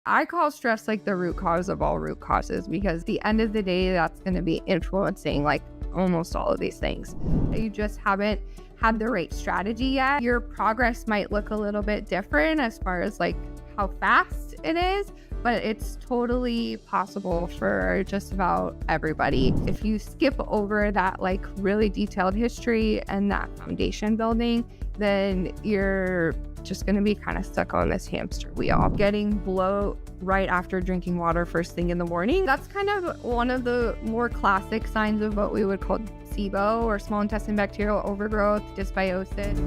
I call stress like the root cause of all root causes, because at the end of the day, that's going to be influencing like almost all of these things. You just haven't had the right strategy yet. Your progress might look a little bit different as far as like how fast it is, but it's totally possible for just about everybody. If you skip over that like really detailed history and that foundation building, then you're just going to be kind of stuck on this hamster wheel. Getting bloat right after drinking water first thing in the morning, that's kind of one of the more classic signs of what we would call SIBO, or small intestine bacterial overgrowth, dysbiosis.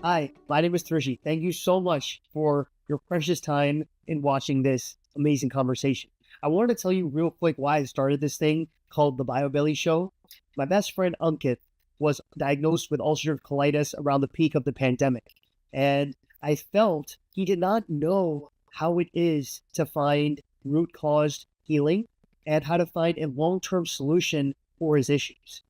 Hi, my name is Thrishi. Thank you so much for your precious time in watching this amazing conversation. I wanted to tell you real quick why I started this thing called the BioBelly Show. My best friend Ankit was diagnosed with ulcerative colitis around the peak of the pandemic, and I felt he did not know how it is to find root cause healing and how to find a long-term solution for his issues.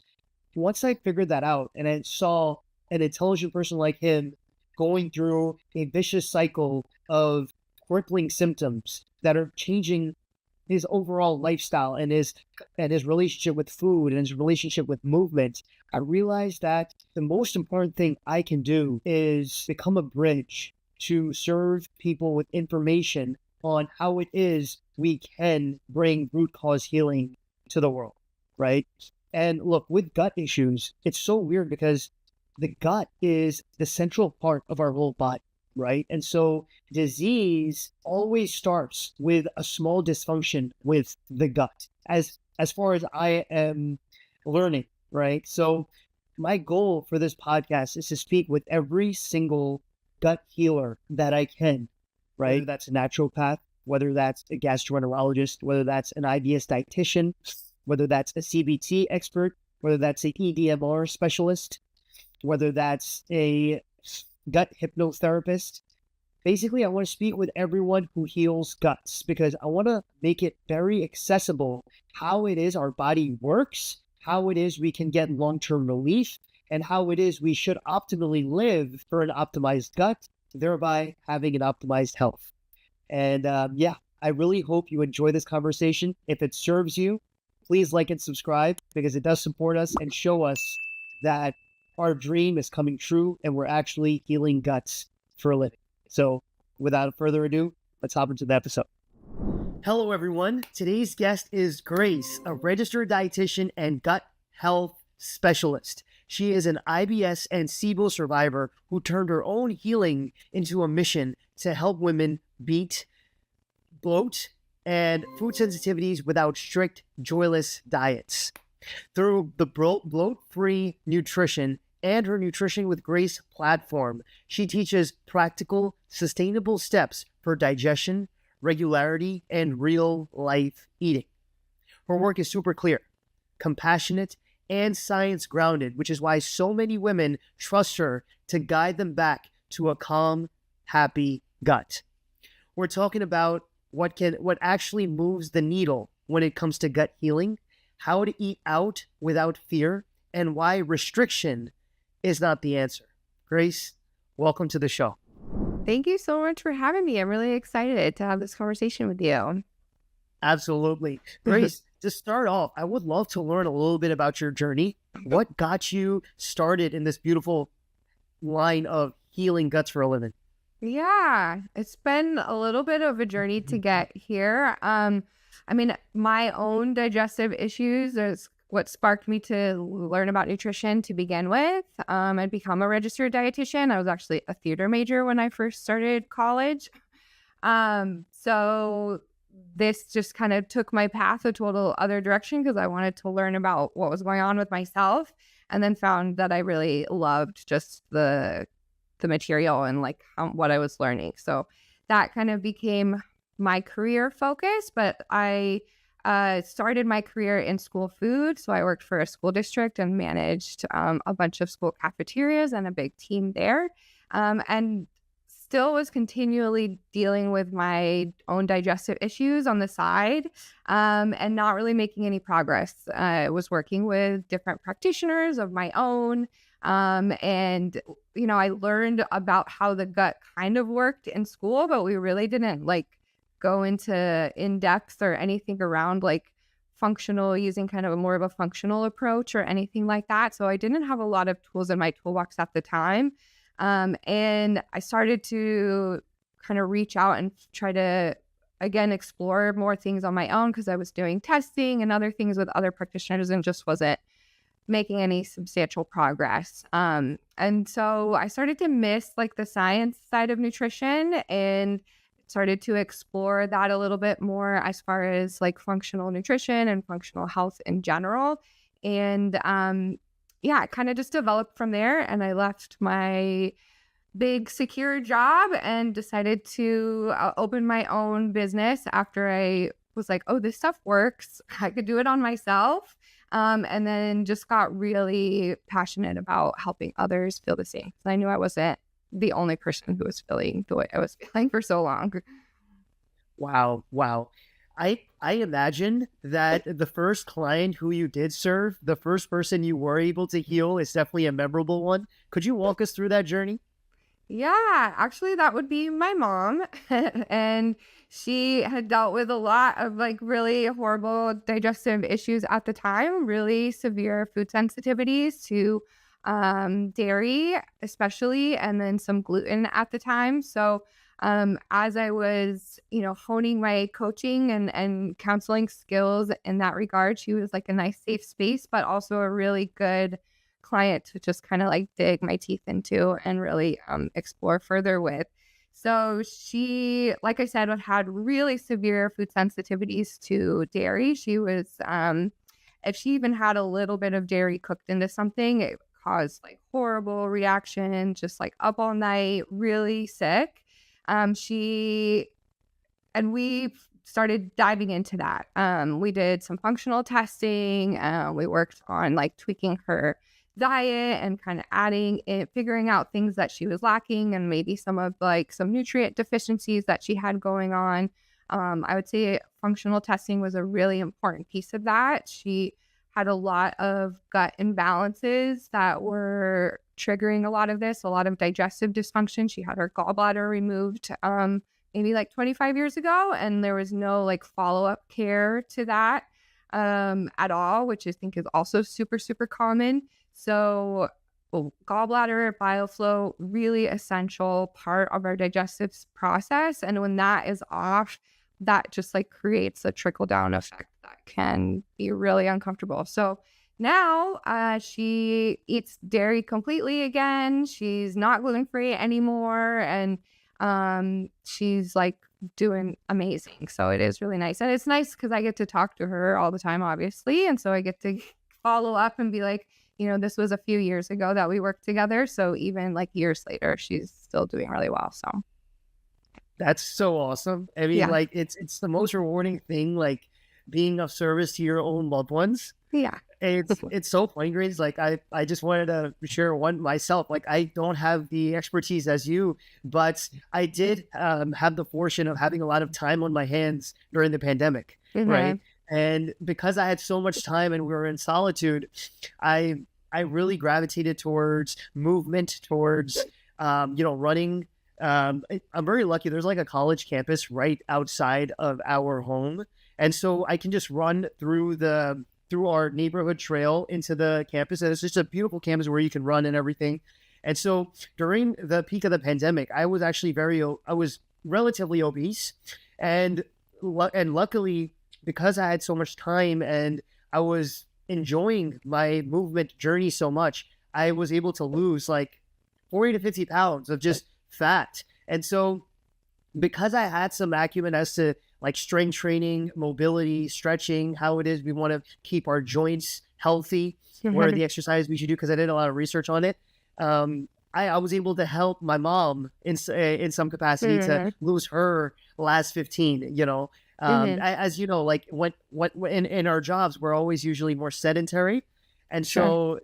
Once I figured that out and I saw an intelligent person like him going through a vicious cycle of crippling symptoms that are changing his overall lifestyle and his relationship with food and his relationship with movement, I realized that the most important thing I can do is become a bridge to serve people with information on how it is we can bring root cause healing to the world, right? And look, with gut issues, it's so weird because the gut is the central part of our whole body, right? And so disease always starts with a small dysfunction with the gut, as far as I am learning, right? So my goal for this podcast is to speak with every single gut healer that I can, right? Whether that's a naturopath, whether that's a gastroenterologist, whether that's an IBS dietitian, whether that's a CBT expert, whether that's an EDMR specialist, whether that's a gut hypnotherapist. Basically, I want to speak with everyone who heals guts because I want to make it very accessible how it is our body works, how it is we can get long-term relief, and how it is we should optimally live for an optimized gut, thereby having an optimized health. And I really hope you enjoy this conversation. If it serves you, please like and subscribe because it does support us and show us that our dream is coming true and we're actually healing guts for a living. So without further ado, let's hop into the episode. Hello, everyone. Today's guest is Grace, a registered dietitian and gut health specialist. She is an IBS and SIBO survivor who turned her own healing into a mission to help women beat bloat and food sensitivities without strict, joyless diets. Through the bloat-free nutrition and her Nutrition with Grace platform, she teaches practical, sustainable steps for digestion, regularity, and real-life eating. Her work is super clear, compassionate, and science-grounded, which is why so many women trust her to guide them back to a calm, happy gut. We're talking about what actually moves the needle when it comes to gut healing, how to eat out without fear, and why restriction is not the answer. Grace, welcome to the show. Thank you so much for having me. I'm really excited to have this conversation with you. Absolutely. Grace, to start off, I would love to learn a little bit about your journey. What got you started in this beautiful line of healing guts for a living? Yeah, it's been a little bit of a journey to get here. My own digestive issues is what sparked me to learn about nutrition to begin with. I'd become a registered dietitian. I was actually a theater major when I first started college. So this just kind of took my path a total other direction because I wanted to learn about what was going on with myself, and then found that I really loved just the material and like what I was learning. So that kind of became my career focus, but I started my career in school food. So I worked for a school district and managed a bunch of school cafeterias and a big team there, and still was continually dealing with my own digestive issues on the side, and not really making any progress. I was working with different practitioners of my own, And, I learned about how the gut kind of worked in school, but we really didn't like go into in depth or anything around like functional, using kind of a more of a functional approach or anything like that. So I didn't have a lot of tools in my toolbox at the time. And I started to kind of reach out and try to, again, explore more things on my own because I was doing testing and other things with other practitioners and just wasn't making any substantial progress. And so I started to miss like the science side of nutrition and started to explore that a little bit more as far as like functional nutrition and functional health in general. And it kind of just developed from there. And I left my big secure job and decided to open my own business after I was like, oh, this stuff works. I could do it on myself. And then just got really passionate about helping others feel the same. I knew I wasn't the only person who was feeling the way I was feeling for so long. Wow. I imagine that the first client who you did serve, the first person you were able to heal, is definitely a memorable one. Could you walk us through that journey? Yeah, actually, that would be my mom. And she had dealt with a lot of like really horrible digestive issues at the time, really severe food sensitivities to dairy, especially, and then some gluten at the time. So as I was, honing my coaching and counseling skills in that regard, she was like a nice safe space, but also a really good client to just kind of like dig my teeth into and really explore further with. So she, like I said, had really severe food sensitivities to dairy. She was, if she even had a little bit of dairy cooked into something, it caused like horrible reaction, just like up all night, really sick. We started diving into that. We did some functional testing. We worked on like tweaking her diet and kind of figuring out things that she was lacking and maybe some nutrient deficiencies that she had going on. I would say functional testing was a really important piece of that. She had a lot of gut imbalances that were triggering a lot of this, a lot of digestive dysfunction. She had her gallbladder removed maybe like 25 years ago, and there was no like follow-up care to that at all, which I think is also super, super common. So gallbladder, bile flow, really essential part of our digestive process. And when that is off, that just like creates a trickle down effect that can be really uncomfortable. So now she eats dairy completely again. She's not gluten-free anymore. And she's like doing amazing. So it is really nice. And it's nice because I get to talk to her all the time, obviously. And so I get to follow up and be like, this was a few years ago that we worked together. So even like years later, she's still doing really well. So that's so awesome. I mean, like it's the most rewarding thing, like being of service to your own loved ones. Yeah. It's so funny, Grace. Like I just wanted to share one myself. Like I don't have the expertise as you, but I did have the fortune of having a lot of time on my hands during the pandemic, right? And because I had so much time and we were in solitude, I really gravitated towards movement, towards running. I'm very lucky. There's like a college campus right outside of our home, and so I can just run through our neighborhood trail into the campus. And it's just a beautiful campus where you can run and everything. And so during the peak of the pandemic, I was actually I was relatively obese, and luckily, because I had so much time and I was enjoying my movement journey so much, I was able to lose like 40 to 50 pounds of just fat. And so because I had some acumen as to like strength training, mobility, stretching, how it is we want to keep our joints healthy, what are the exercises we should do, because I did a lot of research on it. I was able to help my mom in some capacity to lose her last 15, as you know, like what in our jobs, we're always usually more sedentary. And so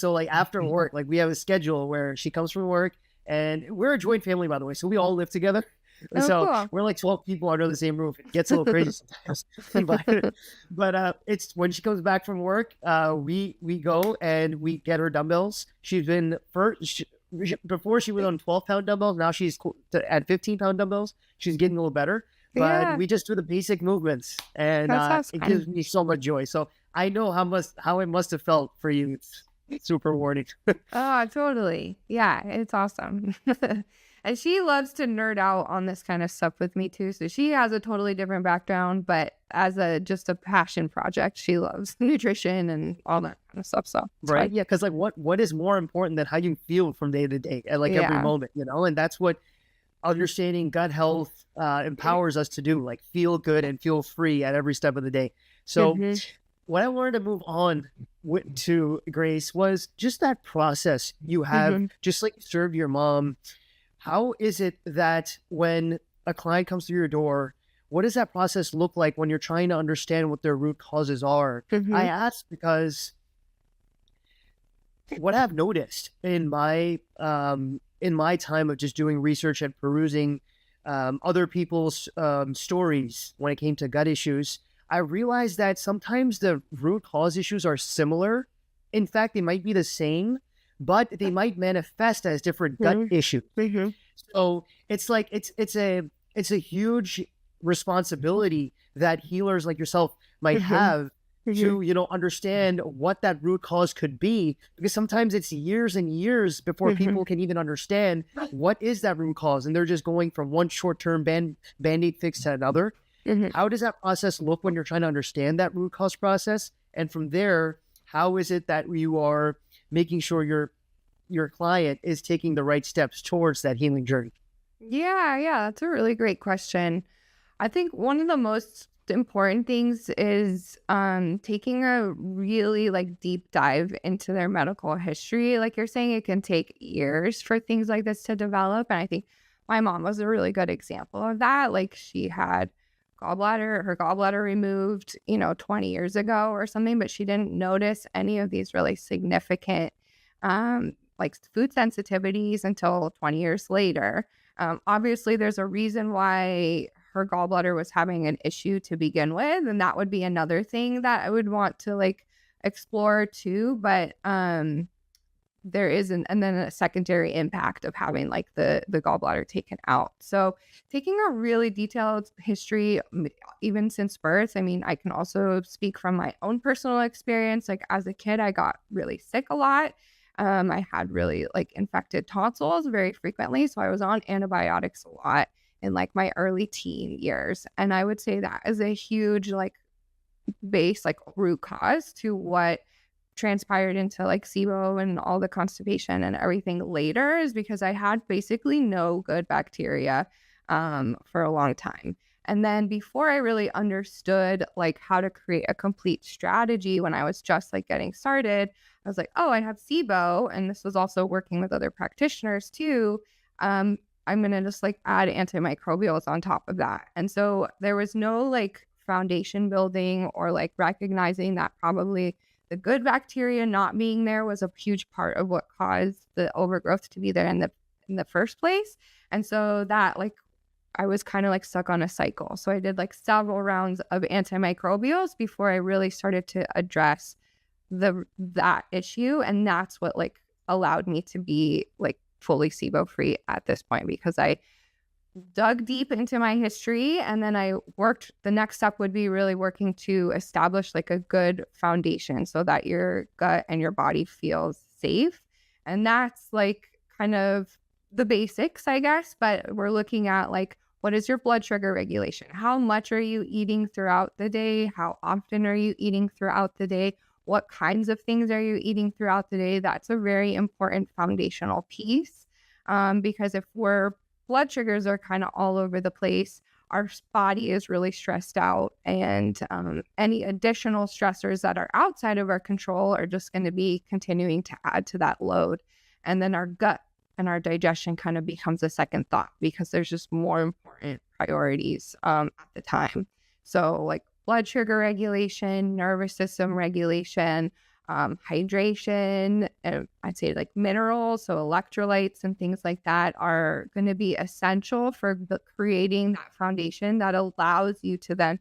like after work, like we have a schedule where she comes from work, and we're a joint family, by the way. So we all live together. Oh, So cool. we're like 12 people under the same roof. It gets a little crazy sometimes. But it's when she comes back from work, we go and we get her dumbbells. She's been before she was on 12-pound dumbbells. Now she's at 15-pound dumbbells. She's getting a little better. But Yeah, we just do the basic movements, and that sounds it gives fun. me so much joy. So I know how it must have felt for you. It's super rewarding. Oh, totally. Yeah, it's awesome. And she loves to nerd out on this kind of stuff with me too. So she has a totally different background, but as just a passion project, she loves nutrition and all that kind of stuff. So it's Right. fun. Yeah. Because like what is more important than how you feel from day to day at like every Yeah. moment, and that's what understanding gut health empowers us to do, like feel good and feel free at every step of the day. So Hmm. what I wanted to move on to, Grace, was just that process you have, Hmm. just like you served your mom. How is it that when a client comes through your door, what does that process look like when you're trying to understand what their root causes are? Hmm. I ask because what I've noticed in my time of just doing research and perusing other people's stories when it came to gut issues, I realized that sometimes the root cause issues are similar. In fact, they might be the same, but they might manifest as different gut issues. Hmm. So it's like it's a huge responsibility that healers like yourself might Hmm. have Hmm. to understand what that root cause could be, because sometimes it's years and years before Hmm. people can even understand what is that root cause, and they're just going from one short-term band-aid fix to another. Hmm. How does that process look when you're trying to understand that root cause process? And from there, how is it that you are making sure your client is taking the right steps towards that healing journey? Yeah, that's a really great question. I think one of the most important things is taking a really like deep dive into their medical history. Like you're saying, it can take years for things like this to develop. And I think my mom was a really good example of that. Like she had her gallbladder removed, 20 years ago or something, but she didn't notice any of these really significant like food sensitivities until 20 years later. Obviously, there's a reason why her gallbladder was having an issue to begin with, and that would be another thing that I would want to like explore too. But there is and then a secondary impact of having like the gallbladder taken out. So taking a really detailed history, even since birth. I mean, I can also speak from my own personal experience. Like as a kid, I got really sick a lot. I had really like infected tonsils very frequently. So I was on antibiotics a lot in like my early teen years. And I would say that is a huge like base, like root cause to what transpired into like SIBO and all the constipation and everything later, is because I had basically no good bacteria for a long time. And then before I really understood like how to create a complete strategy, when I was just like getting started, I was like, oh, I have SIBO. And this was also working with other practitioners too. I'm going to just like add antimicrobials on top of that. And so there was no like foundation building or like recognizing that probably the good bacteria not being there was a huge part of what caused the overgrowth to be there in the first place. And so that like I was kind of like stuck on a cycle. So I did like several rounds of antimicrobials before I really started to address that issue. And that's what like allowed me to be like fully SIBO free at this point, because I dug deep into my history, and then the next step would be really working to establish like a good foundation so that your gut and your body feels safe. And that's like kind of the basics, I guess, but we're looking at like, what is your blood sugar regulation? How much are you eating throughout the day? How often are you eating throughout the day? What kinds of things are you eating throughout the day? That's a very important foundational piece, because if we're blood sugars are kind of all over the place, our body is really stressed out, and any additional stressors that are outside of our control are just going to be continuing to add to that load. And then our gut and our digestion kind of becomes a second thought, because there's just more important priorities at the time. So like blood sugar regulation, nervous system regulation, hydration, and I'd say like minerals, so electrolytes and things like that are going to be essential for creating that foundation that allows you to then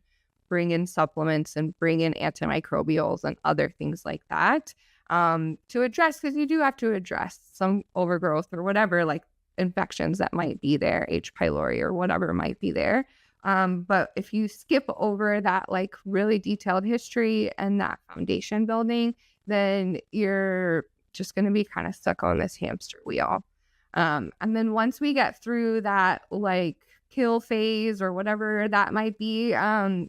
bring in supplements and bring in antimicrobials and other things like that to address, because you do have to address some overgrowth or whatever, like infections that might be there, H. pylori or whatever might be there. But if you skip over that like really detailed history and that foundation building, then you're just going to be kind of stuck on this hamster wheel. And then once we get through that like kill phase or whatever that might be,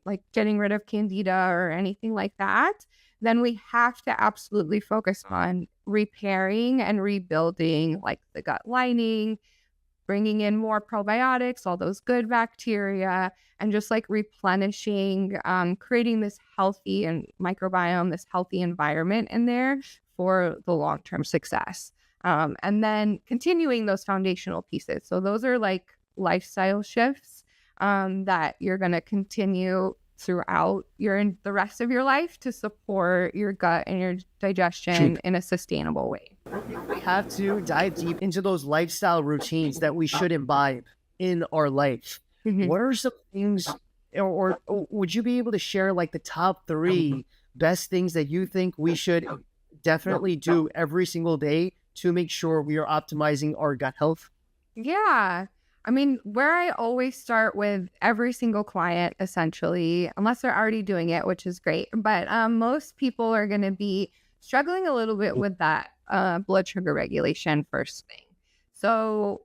like getting rid of candida or anything like that, then we have to absolutely focus on repairing and rebuilding like the gut lining, bringing in more probiotics, all those good bacteria, and just like replenishing, creating this healthy and microbiome, this healthy environment in there for the long-term success. And then continuing those foundational pieces. So those are like lifestyle shifts that you're going to continue throughout the rest of your life to support your gut and your digestion in a sustainable way. We have to dive deep into those lifestyle routines that we should imbibe in our life. What are some things, or would you be able to share like the top 3 best things that you think we should definitely do every single day to make sure we are optimizing our gut health? Yeah. I mean, where I always start with every single client, essentially, unless they're already doing it, which is great, but most people are going to be struggling a little bit with that blood sugar regulation first thing. So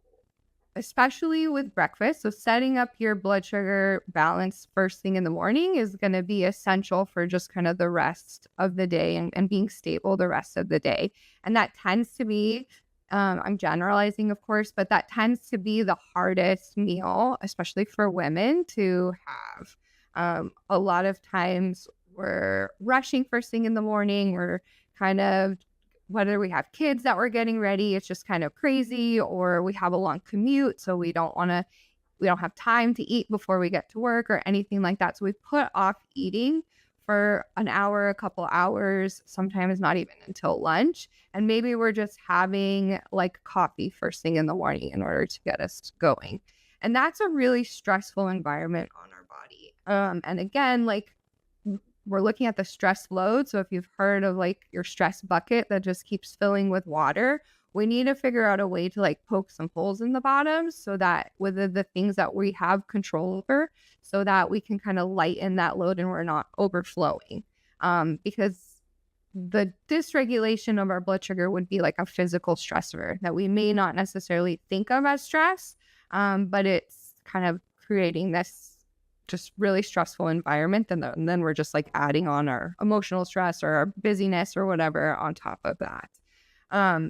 especially with breakfast, so setting up your blood sugar balance first thing in the morning is going to be essential for just kind of the rest of the day and being stable the rest of the day. And that tends to be, I'm generalizing, of course, but that tends to be the hardest meal, especially for women to have. A lot of times we're rushing first thing in the morning. We're kind of, whether we have kids that we're getting ready, it's just kind of crazy, or we have a long commute, so we don't have time to eat before we get to work or anything like that. So we put off eating for an hour, a couple hours, sometimes not even until lunch. And maybe we're just having like coffee first thing in the morning in order to get us going. And that's a really stressful environment on our body. And again, like we're looking at the stress load. So if you've heard of like your stress bucket that just keeps filling with water, we need to figure out a way to like poke some holes in the bottom so that with the things that we have control over, so that we can kind of lighten that load and we're not overflowing. Because the dysregulation of our blood sugar would be like a physical stressor that we may not necessarily think of as stress, but it's kind of creating this just really stressful environment. And then we're just like adding on our emotional stress or our busyness or whatever on top of that.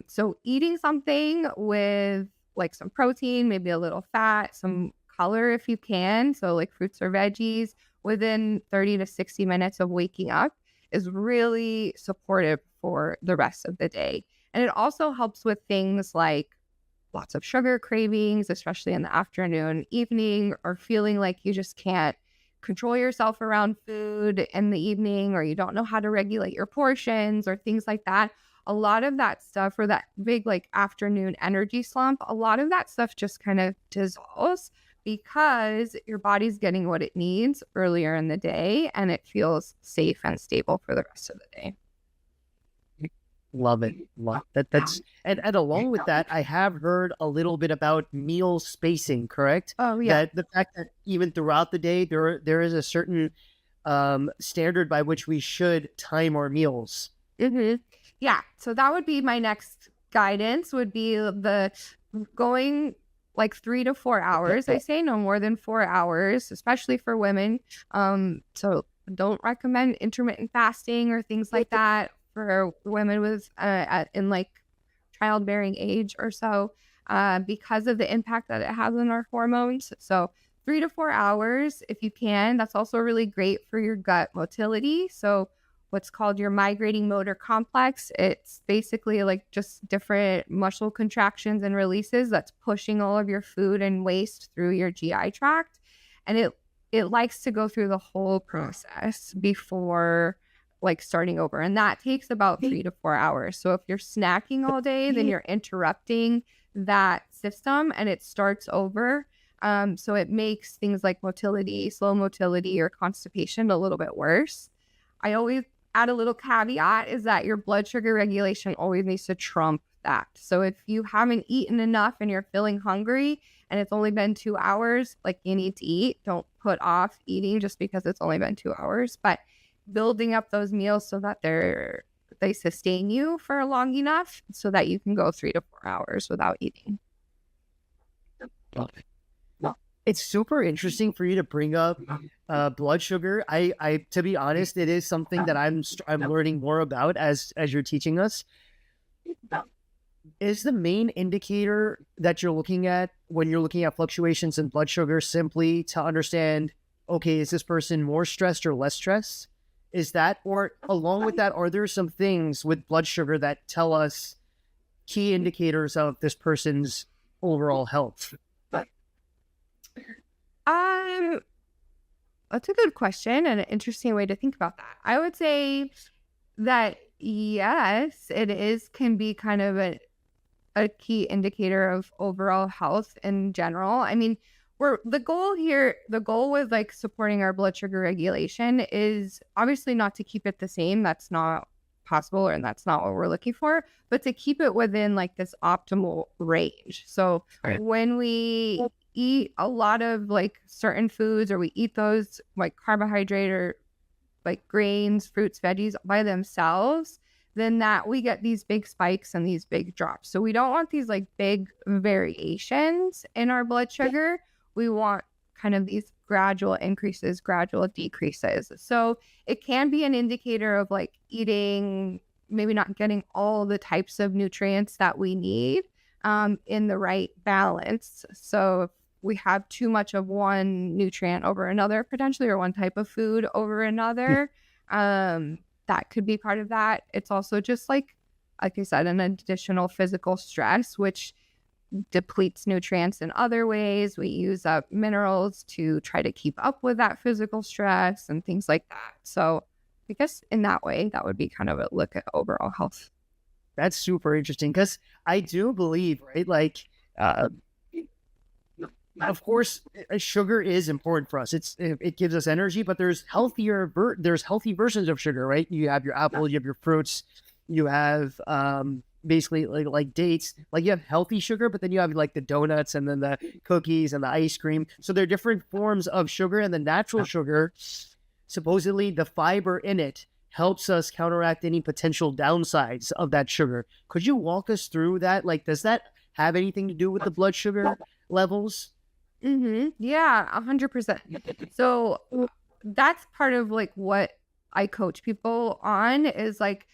So eating something with like some protein, maybe a little fat, some color if you can, so like fruits or veggies within 30 to 60 minutes of waking up is really supportive for the rest of the day. And it also helps with things like lots of sugar cravings, especially in the afternoon, evening, or feeling like you just can't control yourself around food in the evening, or you don't know how to regulate your portions or things like that. A lot of that stuff, or that big like afternoon energy slump, a lot of that stuff just kind of dissolves because your body's getting what it needs earlier in the day and it feels safe and stable for the rest of the day. Love it. That's and along with that, I have heard a little bit about meal spacing, correct? Oh yeah. That the fact that even throughout the day there is a certain standard by which we should time our meals. Yeah. So that would be my next guidance, would be the going like 3 to 4 hours. I say no more than 4 hours, especially for women. So don't recommend intermittent fasting or things like that for women with in like childbearing age or so, because of the impact that it has on our hormones. So 3 to 4 hours if you can. That's also really great for your gut motility. So what's called your migrating motor complex. It's basically like just different muscle contractions and releases that's pushing all of your food and waste through your GI tract. And it likes to go through the whole process before like starting over. And that takes about 3 to 4 hours. So if you're snacking all day, then you're interrupting that system and it starts over. So it makes things like motility, slow motility, or constipation a little bit worse. I always add a little caveat is that your blood sugar regulation always needs to trump that. So if you haven't eaten enough and you're feeling hungry and it's only been 2 hours, like you need to eat. Don't put off eating just because it's only been 2 hours, but building up those meals so that they sustain you for long enough so that you can go 3 to 4 hours without eating. It's super interesting for you to bring up blood sugar. I to be honest, it is something that I'm learning more about as you're teaching us. Is the main indicator that you're looking at when you're looking at fluctuations in blood sugar simply to understand, okay, is this person more stressed or less stressed? Is that, or along with that, are there some things with blood sugar that tell us key indicators of this person's overall health? That's a good question and an interesting way to think about that. I would say that yes, can be kind of a key indicator of overall health in general. I mean, the goal with like supporting our blood sugar regulation is obviously not to keep it the same. That's not possible, and that's not what we're looking for, but to keep it within like this optimal range. So when we eat a lot of like certain foods, or we eat those like carbohydrate or like grains, fruits, veggies by themselves, then that we get these big spikes and these big drops. So we don't want these like big variations in our blood sugar. We want kind of these gradual increases, gradual decreases. So it can be an indicator of like eating, maybe not getting all the types of nutrients that we need in the right balance. So if we have too much of one nutrient over another, potentially, or one type of food over another, that could be part of that. It's also just like I said, an additional physical stress, which depletes nutrients in other ways. We use up minerals to try to keep up with that physical stress and things like that. So I guess in that way, that would be kind of a look at overall health. That's super interesting because I do believe, right? Like, of course, sugar is important for us. It gives us energy, but there's healthy versions of sugar, right? You have your apple, you have your fruits, you have basically like dates. Like you have healthy sugar, but then you have like the donuts and then the cookies and the ice cream. So there are different forms of sugar, and the natural sugar, supposedly the fiber in it helps us counteract any potential downsides of that sugar. Could you walk us through that? Like, does that have anything to do with the blood sugar levels? Yeah, 100%. So that's part of like what I coach people on, is like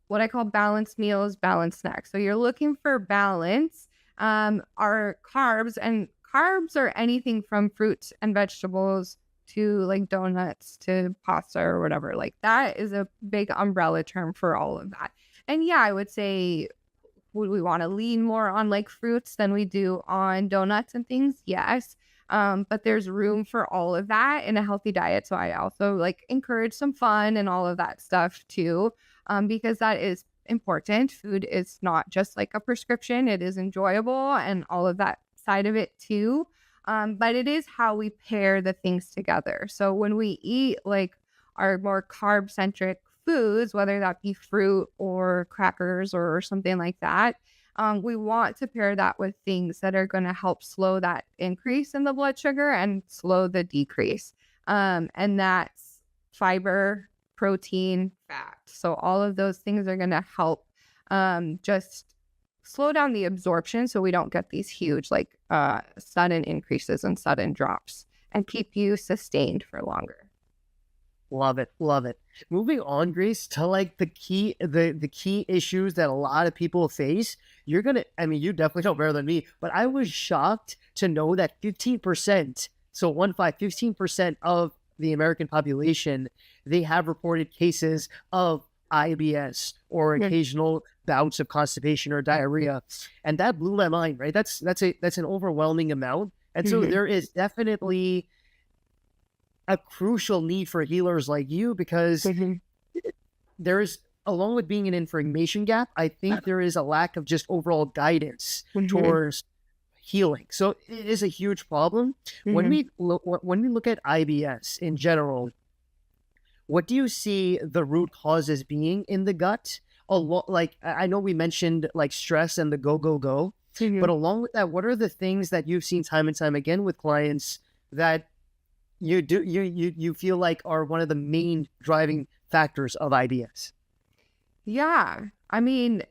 what I call balanced meals, balanced snacks. So you're looking for balance. Our carbs, and carbs are anything from fruits and vegetables to like donuts to pasta or whatever. Like that is a big umbrella term for all of that. And yeah, I would say, would we want to lean more on like fruits than we do on donuts and things? Yes. But there's room for all of that in a healthy diet. So I also like encourage some fun and all of that stuff too, because that is important. Food is not just like a prescription. It is enjoyable and all of that side of it too. But it is how we pair the things together. So when we eat like our more carb centric foods, whether that be fruit or crackers or something like that, we want to pair that with things that are going to help slow that increase in the blood sugar and slow the decrease. And that's fiber, protein, fat. So all of those things are going to help just slow down the absorption so we don't get these huge like sudden increases and sudden drops, and keep you sustained for longer. Love it. Love it. Moving on, Grace, to like the key issues that a lot of people face. You definitely know better than me, but I was shocked to know that 15%, so 15% of the American population, they have reported cases of IBS or occasional bouts of constipation or diarrhea. And that blew my mind, right? That's an overwhelming amount. And so there is definitely a crucial need for healers like you, because there is, along with being an information gap, I think there is a lack of just overall guidance towards healing. So it is a huge problem. When we look at IBS in general, what do you see the root causes being in the gut? A lot, like I know we mentioned like stress and the go, but along with that, what are the things that you've seen time and time again with clients that you feel like are one of the main driving factors of IBS? Yeah. I mean,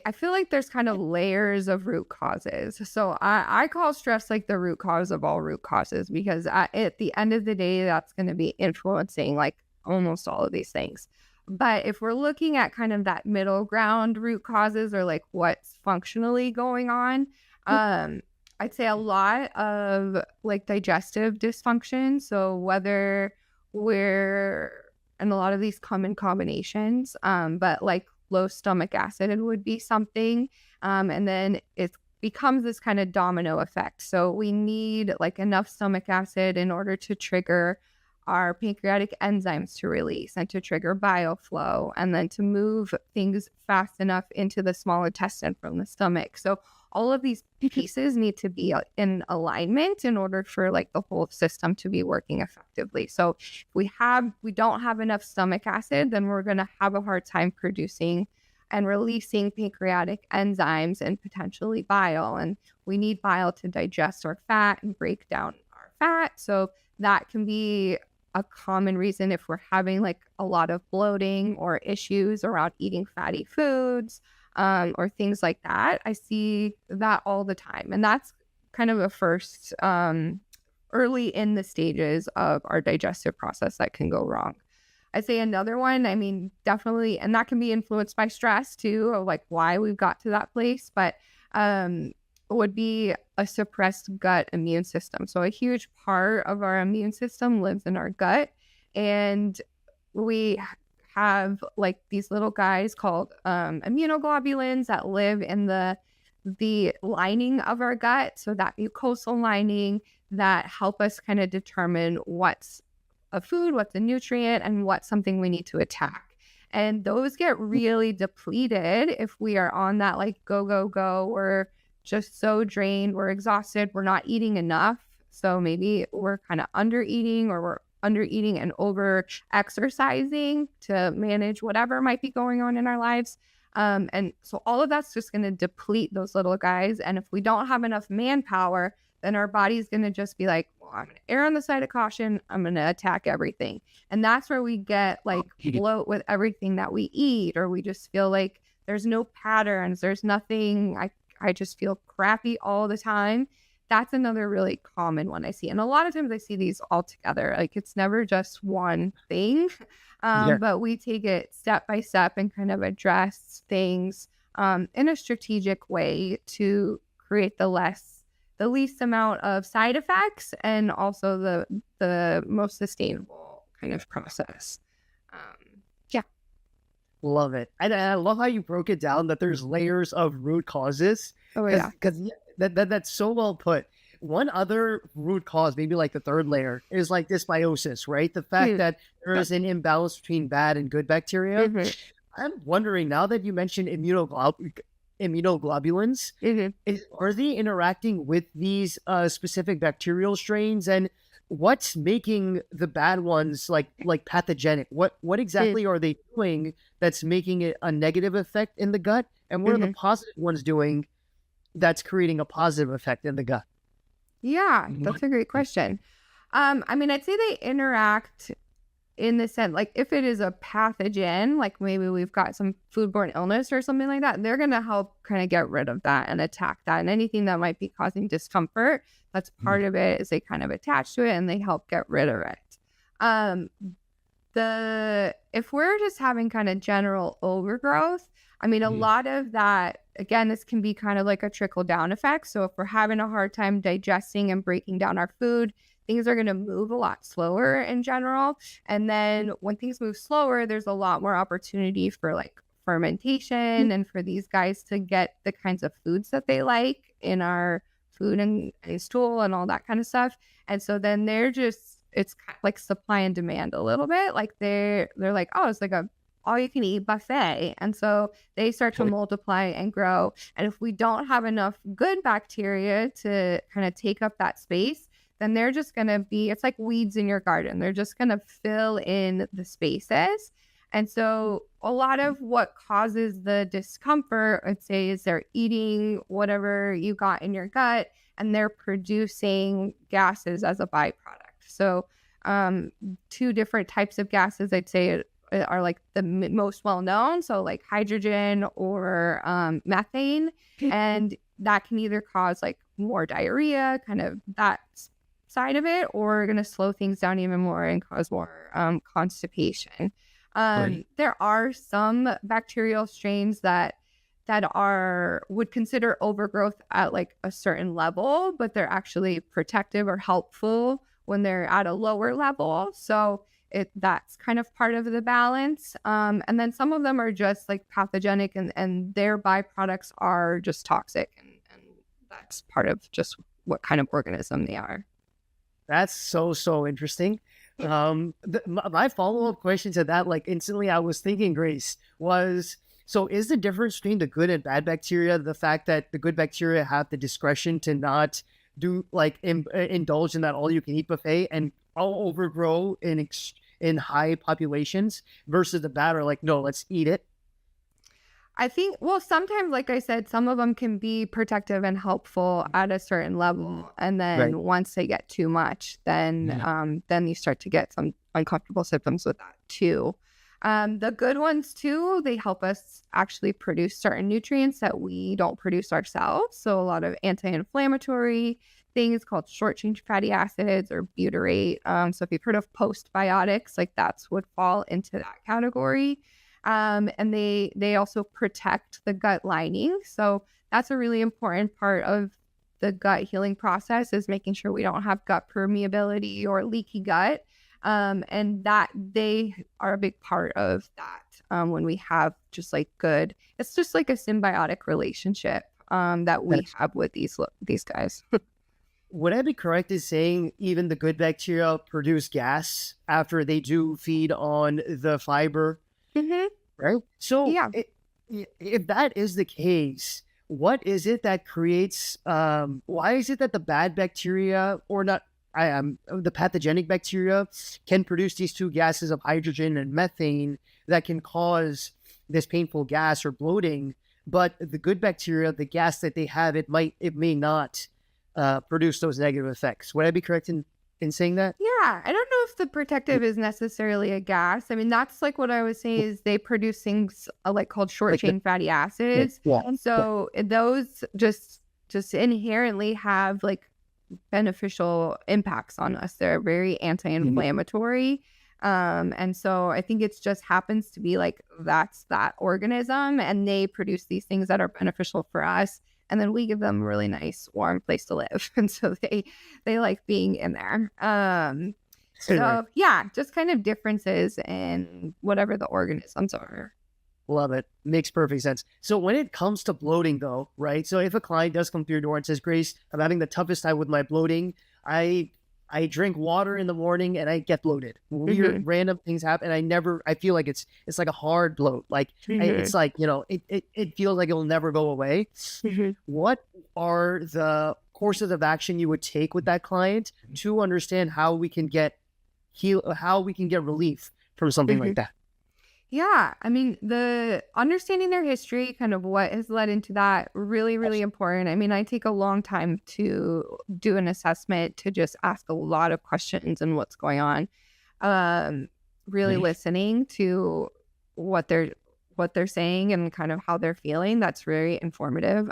I feel like there's kind of layers of root causes. So I call stress like the root cause of all root causes, because at the end of the day, that's going to be influencing like almost all of these things. But if we're looking at kind of that middle ground root causes, or like what's functionally going on, I'd say a lot of like digestive dysfunction. So whether we're, and a lot of these come in combinations, but like low stomach acid would be something. And then it becomes this kind of domino effect. So we need like enough stomach acid in order to trigger our pancreatic enzymes to release and to trigger bile flow, and then to move things fast enough into the small intestine from the stomach. So all of these pieces need to be in alignment in order for like the whole system to be working effectively. So if we don't have enough stomach acid, then we're going to have a hard time producing and releasing pancreatic enzymes and potentially bile. And we need bile to digest our fat and break down our fat. So that can be a common reason if we're having like a lot of bloating or issues around eating fatty foods, or things like that. I see that all the time. And that's kind of a first early in the stages of our digestive process that can go wrong. I'd say another one, I mean, definitely, and that can be influenced by stress too, of like why we've got to that place, but would be a suppressed gut immune system. So a huge part of our immune system lives in our gut, and we have like these little guys called immunoglobulins that live in the lining of our gut. So that mucosal lining that help us kind of determine what's a food, what's a nutrient, and what's something we need to attack. And those get really depleted if we are on that like go. We're just so drained, we're exhausted, we're not eating enough. So maybe we're kind of undereating, or we're undereating and over exercising to manage whatever might be going on in our lives. And so all of that's just going to deplete those little guys. And if we don't have enough manpower, then our body's going to just be like, well, I'm going to err on the side of caution. I'm going to attack everything. And that's where we get like bloat with everything that we eat, or we just feel like there's no patterns. There's nothing. I just feel crappy all the time. That's another really common one I see. And a lot of times I see these all together. Like it's never just one thing, but we take it step by step and kind of address things in a strategic way to create the least amount of side effects, and also the most sustainable kind of process. Love it. And I love how you broke it down, that there's layers of root causes. Oh yeah. Because that's so well put. One other root cause, maybe like the third layer, is like dysbiosis, right? The fact that there is an imbalance between bad and good bacteria. I'm wondering, now that you mentioned immunoglobulins, are they interacting with these specific bacterial strains, and what's making the bad ones like pathogenic? What exactly are they doing that's making it a negative effect in the gut, and what are the positive ones doing that's creating a positive effect in the gut? Yeah, that's a great question. I mean, I'd say they interact in the sense, like if it is a pathogen, like maybe we've got some foodborne illness or something like that, they're going to help kind of get rid of that and attack that. And anything that might be causing discomfort, that's part of it, is they kind of attach to it and they help get rid of it. If we're just having kind of general overgrowth, I mean, a lot of that, again, this can be kind of like a trickle down effect. So if we're having a hard time digesting and breaking down our food, things are going to move a lot slower in general. And then when things move slower, there's a lot more opportunity for like fermentation and for these guys to get the kinds of foods that they like in our food and stool and all that kind of stuff. And so then it's kind of like supply and demand a little bit. Like they're like, oh, it's like a all you can eat buffet. And so they start to multiply and grow. And if we don't have enough good bacteria to kind of take up that space, then they're just going to be, it's like weeds in your garden. They're just going to fill in the spaces. And so a lot of what causes the discomfort, I'd say, is they're eating whatever you got in your gut and they're producing gases as a byproduct. So two different types of gases, I'd say, are like the most well known. So like hydrogen or methane. And that can either cause like more diarrhea, kind of that side of it, or going to slow things down even more and cause more constipation. There are some bacterial strains that would consider overgrowth at like a certain level, but they're actually protective or helpful when they're at a lower level. So that's kind of part of the balance. And then some of them are just like pathogenic and their byproducts are just toxic. And that's part of just what kind of organism they are. That's so interesting. My follow-up question to that, like instantly I was thinking, Grace, was, so is the difference between the good and bad bacteria the fact that the good bacteria have the discretion to not do like indulge in that all-you-can-eat buffet and all overgrow in high populations, versus the bad are like, no, let's eat it? I think, well, sometimes, like I said, some of them can be protective and helpful at a certain level. And then once they get too much, then you start to get some uncomfortable symptoms with that too. The good ones too, they help us actually produce certain nutrients that we don't produce ourselves. So a lot of anti-inflammatory things called short-chain fatty acids or butyrate. So if you've heard of postbiotics, like that's would fall into that category. And they also protect the gut lining. So that's a really important part of the gut healing process, is making sure we don't have gut permeability or leaky gut. And that they are a big part of that. When we have just like good, it's just like a symbiotic relationship that we have with these guys. Would I be correct in saying even the good bacteria produce gas after they do feed on the fiber? Mm-hmm. Right. So yeah. If that is the case, what is it that creates, why is it that the bad bacteria, or not, the pathogenic bacteria can produce these two gases of hydrogen and methane that can cause this painful gas or bloating, but the good bacteria, the gas that they have, it may not produce those negative effects? Would I be correct in saying that? Yeah, I don't know if the protective is necessarily a gas. I mean, that's like what I was saying is they produce things like called short chain fatty acids. Yeah. And so those just inherently have like beneficial impacts on us. They're very anti-inflammatory. And so I think it just happens to be like that's that organism, and they produce these things that are beneficial for us. And then we give them a really nice, warm place to live. And so they like being in there. So yeah, just kind of differences in whatever the organisms are. Love it. Makes perfect sense. So when it comes to bloating though, right? So if a client does come through your door and says, Grace, I'm having the toughest time with my bloating. I drink water in the morning and I get bloated. Weird, random things happen. And I feel like it's like a hard bloat. Like it's like, it feels like it'll never go away. What are the courses of action you would take with that client to understand how we can get relief from something like that? Yeah, I mean, the understanding their history, kind of what has led into that, really, really important. I mean, I take a long time to do an assessment, to just ask a lot of questions and what's going on. Really listening to what they're saying and kind of how they're feeling. That's very informative.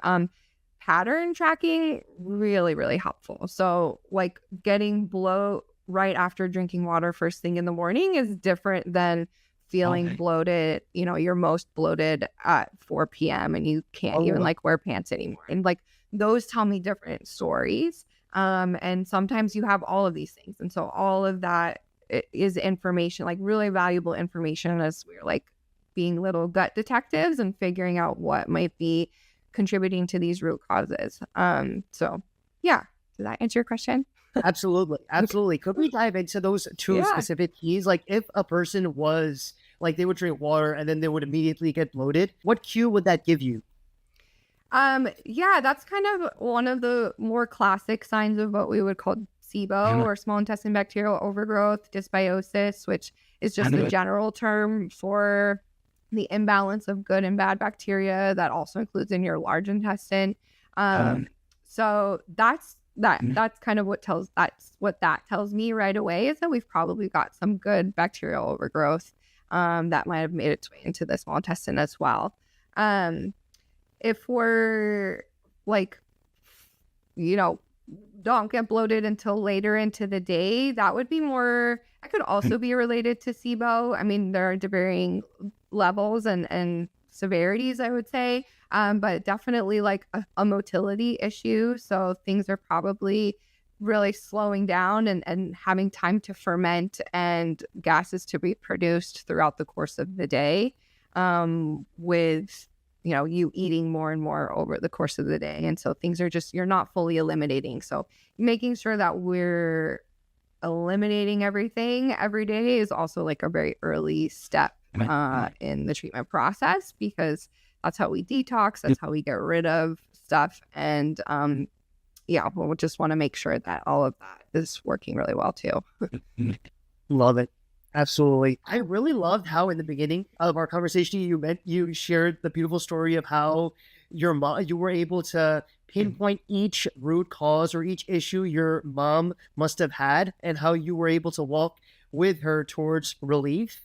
Pattern tracking, really, really helpful. So like getting bloat right after drinking water first thing in the morning is different than feeling bloated, you're most bloated at 4 p.m. and you can't even like wear pants anymore. And like those tell me different stories. And sometimes you have all of these things. And so all of that is information, like really valuable information, as we're like being little gut detectives and figuring out what might be contributing to these root causes. So yeah, does that answer your question? Absolutely. Could we dive into those two specific keys? Like if a person was like they would drink water and then they would immediately get bloated. What cue would that give you? Yeah, that's kind of one of the more classic signs of what we would call SIBO, or small intestine bacterial overgrowth, dysbiosis, which is just the general term for the imbalance of good and bad bacteria that also includes in your large intestine. So that's kind of what that tells me right away, is that we've probably got some good bacterial overgrowth that might have made its way into the small intestine as well. If we're like, don't get bloated until later into the day, that would be more, that could also be related to SIBO. I mean, there are varying levels and severities, I would say, but definitely like a motility issue. So things are probably really slowing down and having time to ferment and gases to be produced throughout the course of the day, with you eating more and more over the course of the day. And so things are just, you're not fully eliminating. So making sure that we're eliminating everything every day is also like a very early step in the treatment process, because that's how we detox, that's how we get rid of stuff. And we'll just want to make sure that all of that is working really well too. Love it. Absolutely. I really loved how in the beginning of our conversation, you shared the beautiful story of how you were able to pinpoint each root cause or each issue your mom must have had, and how you were able to walk with her towards relief.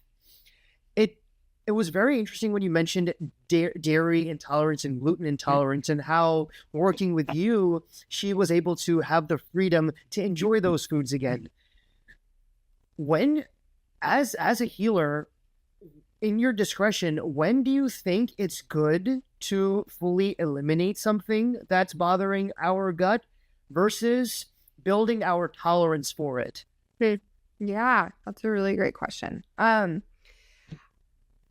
It was very interesting when you mentioned dairy intolerance and gluten intolerance, and how working with you, she was able to have the freedom to enjoy those foods again. As a healer, in your discretion, when do you think it's good to fully eliminate something that's bothering our gut versus building our tolerance for it? Yeah, that's a really great question.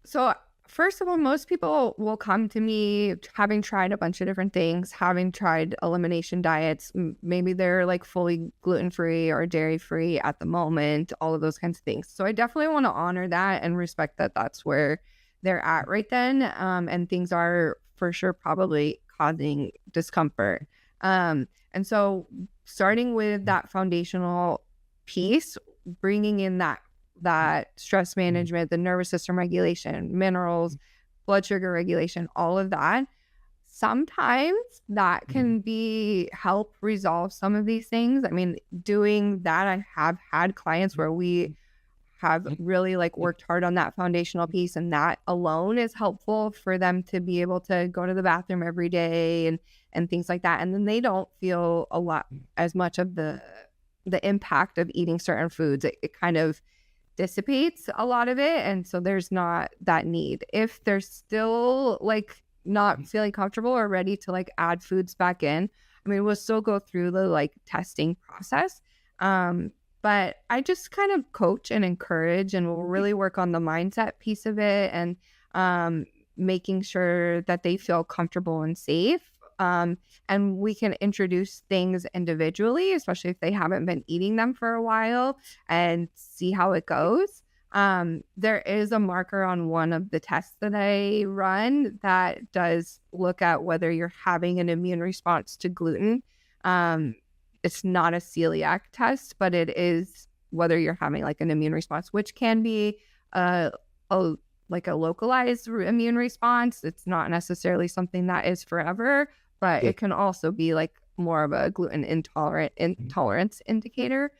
So first of all, most people will come to me having tried a bunch of different things, having tried elimination diets. Maybe they're like fully gluten-free or dairy-free at the moment, all of those kinds of things. So I definitely want to honor that and respect that that's where they're at right then. And things are for sure probably causing discomfort. And so starting with that foundational piece, bringing in that stress management, the nervous system regulation, minerals, blood sugar regulation, all of that, sometimes that can help resolve some of these things. I mean, doing that, I have had clients where we have really like worked hard on that foundational piece, and that alone is helpful for them to be able to go to the bathroom every day and things like that. And then they don't feel as much of the impact of eating certain foods. It kind of dissipates a lot of it, and so there's not that need. If they're still like not feeling comfortable or ready to like add foods back in, I mean, we'll still go through the like testing process, but I just kind of coach and encourage, and we'll really work on the mindset piece of it, and making sure that they feel comfortable and safe. And we can introduce things individually, especially if they haven't been eating them for a while, and see how it goes. There is a marker on one of the tests that I run that does look at whether you're having an immune response to gluten. It's not a celiac test, but it is whether you're having like an immune response, which can be like a localized immune response. It's not necessarily something that is forever, but it can also be like more of a gluten intolerance indicator.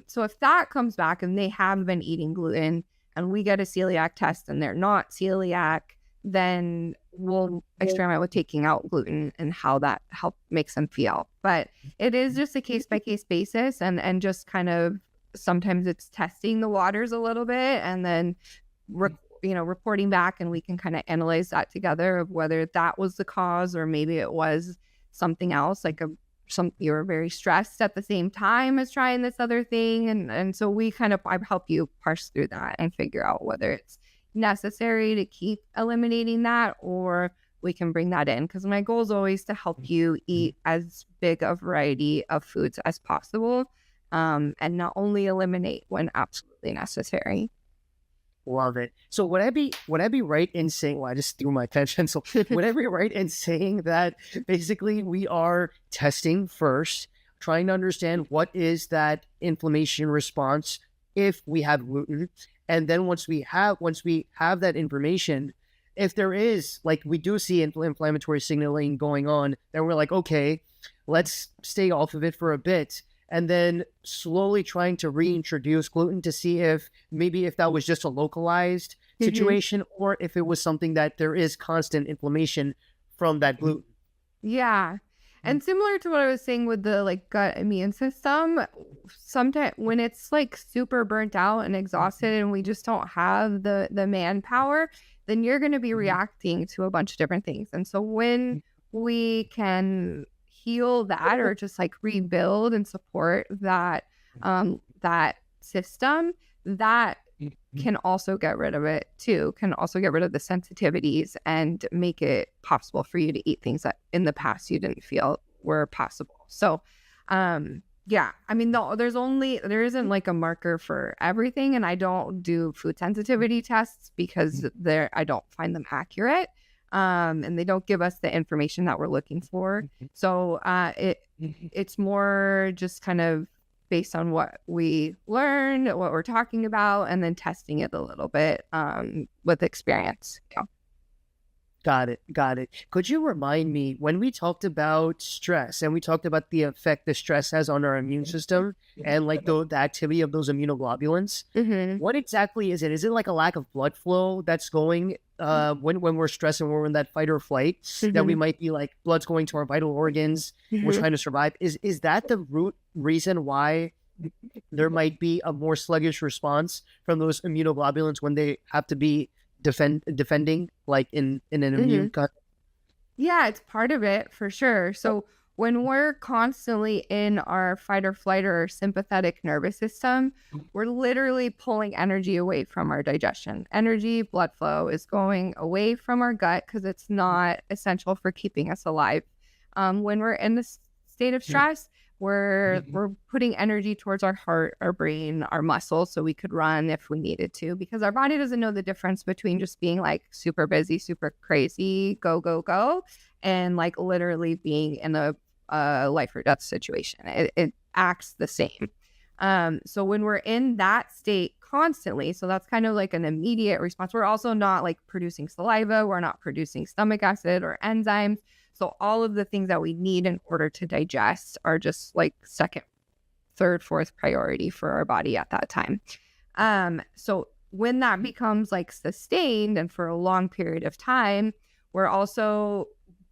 So if that comes back and they have been eating gluten, and we get a celiac test and they're not celiac, then we'll experiment with taking out gluten and how that makes them feel. But it is just a case-by-case basis, and just kind of sometimes it's testing the waters a little bit, and then reporting back, and we can kind of analyze that together of whether that was the cause, or maybe it was something else, like you were very stressed at the same time as trying this other thing, and so I help you parse through that and figure out whether it's necessary to keep eliminating that, or we can bring that in, because my goal is always to help you eat as big a variety of foods as possible, and not only eliminate when absolutely necessary. Love it. So would I be right in saying, well, I just threw my pen pencil. Would I be right in saying that basically we are testing first, trying to understand what is that inflammation response if we have gluten, and then once we have that information, if there is, like, we do see inflammatory signaling going on, then we're like, okay, let's stay off of it for a bit, and then slowly trying to reintroduce gluten to see if that was just a localized situation or if it was something that there is constant inflammation from that gluten. Yeah. And similar to what I was saying with the like gut immune system, sometimes when it's like super burnt out and exhausted and we just don't have the manpower, then you're going to be reacting to a bunch of different things. And so when we can heal that or just like rebuild and support that that system, that can also get rid of it too, can also get rid of the sensitivities and make it possible for you to eat things that in the past you didn't feel were possible. So yeah, I mean, there isn't like a marker for everything, and I don't do food sensitivity tests because I don't find them accurate, and they don't give us the information that we're looking for. So it's more just kind of based on what we learned, what we're talking about, and then testing it a little bit with experience. Yeah. Got it. Could you remind me, when we talked about stress and we talked about the effect the stress has on our immune system and like the activity of those immunoglobulins, what exactly is it? Is it like a lack of blood flow that's going when we're stressed and we're in that fight or flight, that we might be like, blood's going to our vital organs, we're trying to survive? Is that the root reason why there might be a more sluggish response from those immunoglobulins when they have to be defending, like in an immune cut? Yeah, it's part of it for sure. So when we're constantly in our fight or flight or sympathetic nervous system, we're literally pulling energy away from our digestion. Energy, blood flow is going away from our gut because it's not essential for keeping us alive. When we're in this state of stress, we're putting energy towards our heart, our brain, our muscles, so we could run if we needed to, because our body doesn't know the difference between just being like super busy, super crazy, go, and like literally being in a life or death situation. It acts the same. So when we're in that state constantly, so that's kind of like an immediate response. We're also not like producing saliva. We're not producing stomach acid or enzymes. So all of the things that we need in order to digest are just like second, third, fourth priority for our body at that time. So when that becomes like sustained and for a long period of time, we're also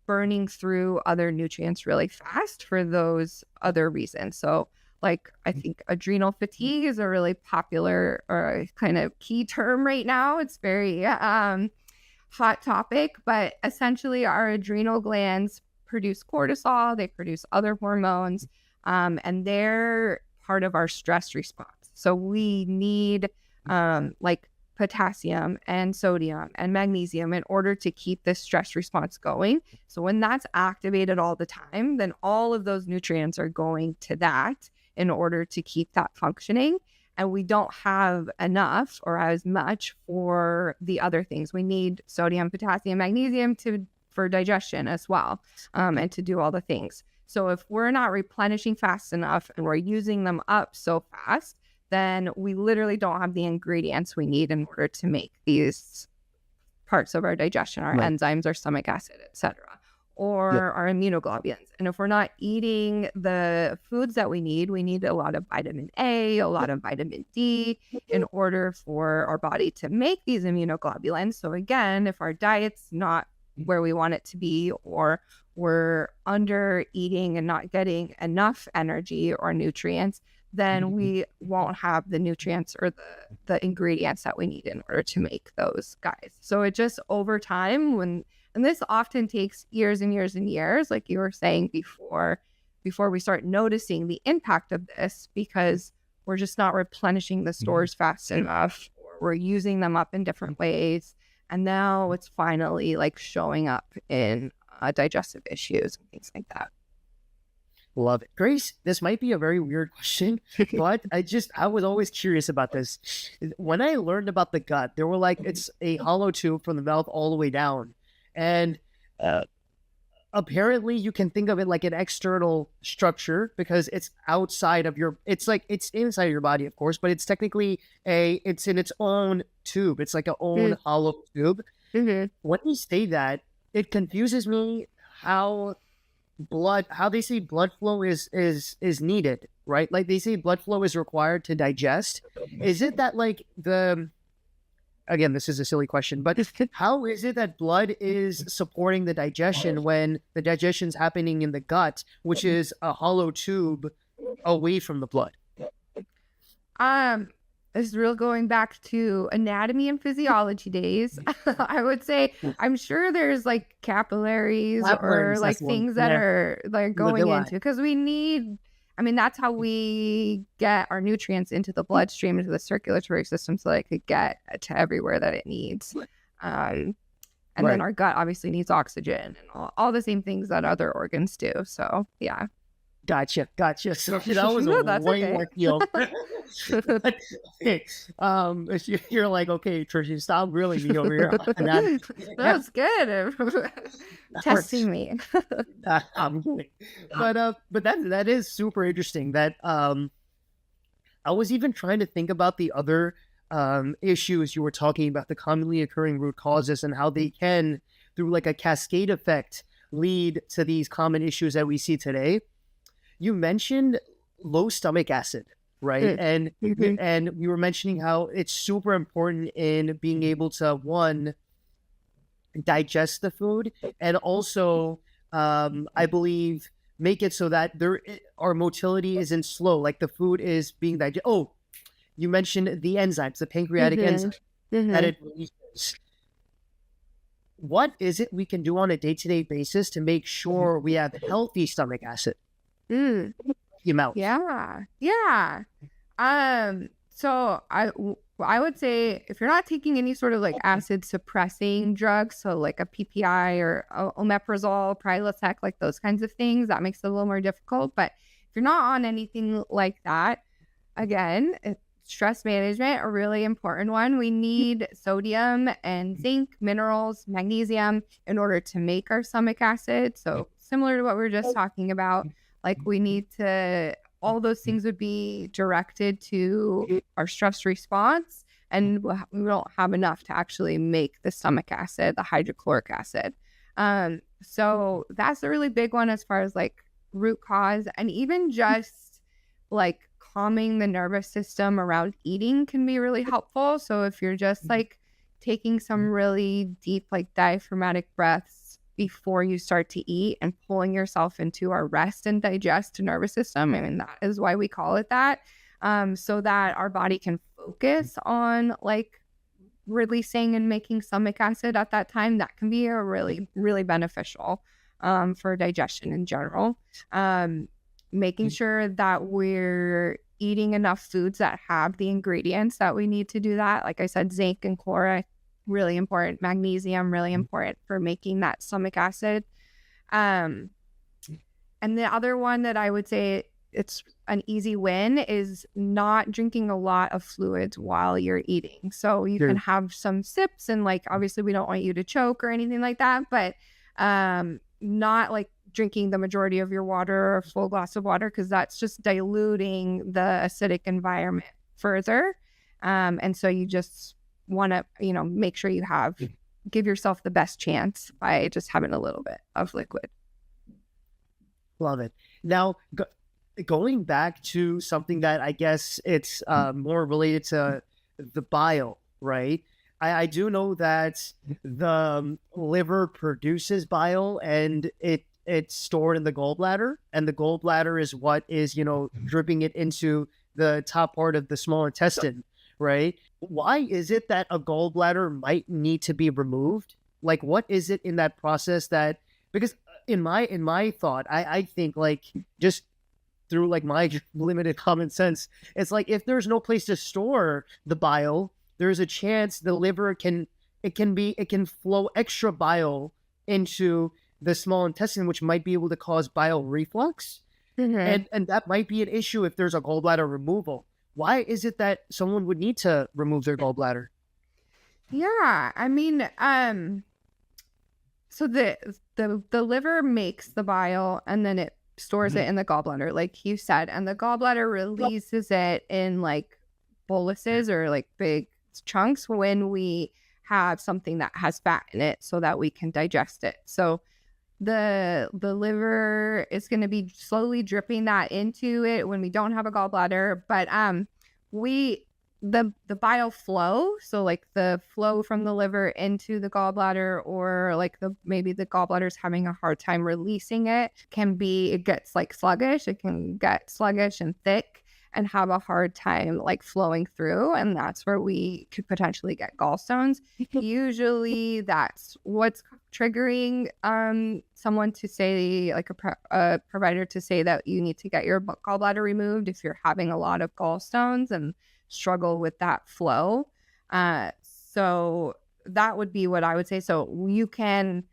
burning through other nutrients really fast for those other reasons. So like, I think adrenal fatigue is a really popular or kind of key term right now. It's very hot topic, but essentially our adrenal glands produce cortisol, they produce other hormones, and they're part of our stress response. So we need like potassium and sodium and magnesium in order to keep this stress response going. So when that's activated all the time, then all of those nutrients are going to that in order to keep that functioning. And we don't have enough or as much for the other things. We need sodium, potassium, magnesium for digestion as well, and to do all the things. So if we're not replenishing fast enough and we're using them up so fast, then we literally don't have the ingredients we need in order to make these parts of our digestion, our enzymes, our stomach acid, etc., or our immunoglobulins. And if we're not eating the foods that we need a lot of vitamin A, a lot of vitamin D in order for our body to make these immunoglobulins. So again, if our diet's not where we want it to be, or we're under eating and not getting enough energy or nutrients, then we won't have the nutrients or the ingredients that we need in order to make those guys. So it just over time, and this often takes years and years and years, like you were saying before we start noticing the impact of this, because we're just not replenishing the stores fast enough, or we're using them up in different ways. And now it's finally like showing up in digestive issues and things like that. Love it. Grace, this might be a very weird question, but I was always curious about this. When I learned about the gut, they were like, it's a hollow tube from the mouth all the way down. And apparently you can think of it like an external structure because it's outside of it's inside of your body, of course, but it's technically it's in its own tube. It's like a own hollow tube. Mm-hmm. When you say that, it confuses me how they say blood flow is needed, right? Like they say blood flow is required to digest. Is it that like again, this is a silly question, but how is it that blood is supporting the digestion when the digestion's happening in the gut, which is a hollow tube away from the blood? This is real going back to anatomy and physiology days. I would say I'm sure there's like capillaries or like things that are like going into, because we need, I mean, that's how we get our nutrients into the bloodstream, into the circulatory system, so that it could get to everywhere that it needs. And then our gut obviously needs oxygen and all the same things that other organs do. So yeah. Gotcha. So that was way more field. You're like, okay, Tricia, stop grilling me over here. That's good. Testing me. I'm kidding. But that is super interesting. That I was even trying to think about the other issues you were talking about, the commonly occurring root causes and how they can, through like a cascade effect, lead to these common issues that we see today. You mentioned low stomach acid, right? And we were mentioning how it's super important in being able to, one, digest the food, and also, I believe, make it so that our motility isn't slow, like the food is being digested. Oh, you mentioned the enzymes, the pancreatic enzyme that it releases. What is it we can do on a day-to-day basis to make sure we have healthy stomach acid? Your mouth. Yeah. So I would say if you're not taking any sort of like acid suppressing drugs, so like a PPI or omeprazole, Prilosec, like those kinds of things, that makes it a little more difficult. But if you're not on anything like that, again, stress management, a really important one. We need sodium and zinc, minerals, magnesium in order to make our stomach acid. So similar to what we were just talking about, like we need to, all those things would be directed to our stress response, and we don't have enough to actually make the stomach acid, the hydrochloric acid. So that's a really big one as far as like root cause, and even just like calming the nervous system around eating can be really helpful. So if you're just like taking some really deep like diaphragmatic breaths before you start to eat and pulling yourself into our rest and digest nervous system, I mean, that is why we call it that, so that our body can focus on like releasing and making stomach acid at that time. That can be a really, really beneficial for digestion in general. Making sure that we're eating enough foods that have the ingredients that we need to do that. Like I said, zinc and chloride, really important. Magnesium, really important for making that stomach acid. And the other one that I would say it's an easy win is not drinking a lot of fluids while you're eating. So you can have some sips, and like obviously we don't want you to choke or anything like that, but not like drinking the majority of your water or a full glass of water, because that's just diluting the acidic environment further. And so you just want to, make sure you give yourself the best chance by just having a little bit of liquid. Love it. Now, going back to something that I guess it's more related to the bile, right? I do know that the liver produces bile, and it's stored in the gallbladder, and the gallbladder is what is, dripping it into the top part of the small intestine, right? Why is it that a gallbladder might need to be removed? Like, what is it in that process that, because in my thought, I think like just through like my limited common sense, it's like if there's no place to store the bile, there's a chance the liver can flow extra bile into the small intestine, which might be able to cause bile reflux. And that might be an issue if there's a gallbladder removal. Why is it that someone would need to remove their gallbladder? Yeah, I mean, so the liver makes the bile and then it stores it in the gallbladder, like you said, and the gallbladder releases it in like boluses or like big chunks when we have something that has fat in it so that we can digest it. So the liver is going to be slowly dripping that into it when we don't have a gallbladder, but we the bile flow, so like the flow from the liver into the gallbladder, or like maybe the gallbladder's having a hard time releasing it, it gets like sluggish. It can get sluggish and thick and have a hard time like flowing through, and that's where we could potentially get gallstones. Usually that's what's triggering someone to say, like a provider to say that you need to get your gallbladder removed if you're having a lot of gallstones and struggle with that flow. So that would be what I would say. So you can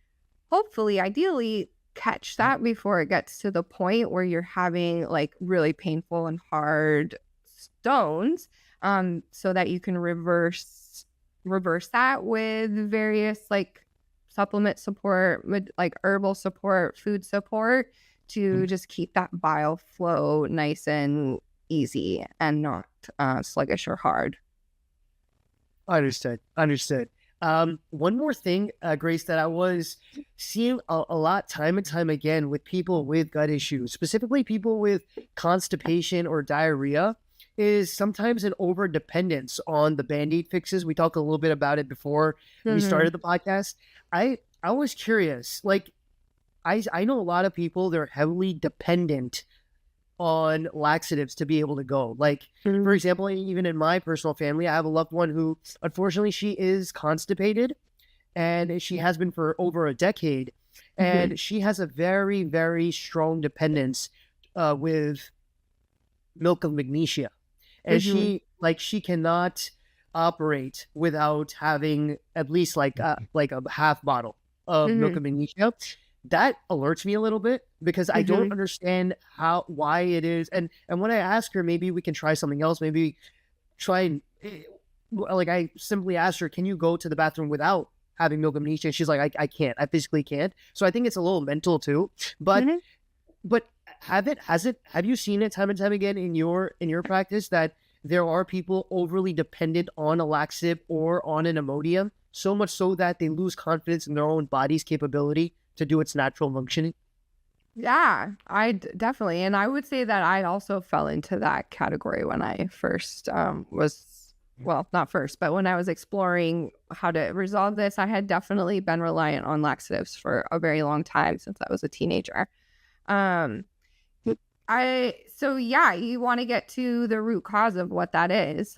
hopefully, ideally, catch that before it gets to the point where you're having like really painful and hard stones, so that you can reverse that with various like supplement support, with like herbal support, food support, to just keep that bile flow nice and easy and not sluggish or hard. Understood. One more thing, Grace, that I was seeing a lot time and time again with people with gut issues, specifically people with constipation or diarrhea, is sometimes an over dependence on the Band-Aid fixes. We talked a little bit about it before we started the podcast. I was curious, like I know a lot of people, they're heavily dependent on laxatives to be able to go. Like, for example, even in my personal family, I have a loved one who, unfortunately, she is constipated, and she has been for over a decade, and she has a very, very strong dependence with milk of magnesia, and she cannot operate without having at least like a half bottle of milk of magnesia. That alerts me a little bit because I don't understand why it is. And when I ask her, maybe we can try something else. Maybe try and like, I simply asked her, can you go to the bathroom without having milk of magnesia? And she's like, I can't. I physically can't. So I think it's a little mental too. But have you seen it time and time again in your practice that there are people overly dependent on a laxative or on an Imodium, so much so that they lose confidence in their own body's capability to do its natural functioning? Yeah, definitely. And I would say that I also fell into that category when I first not first, but when I was exploring how to resolve this. I had definitely been reliant on laxatives for a very long time since I was a teenager. You want to get to the root cause of what that is.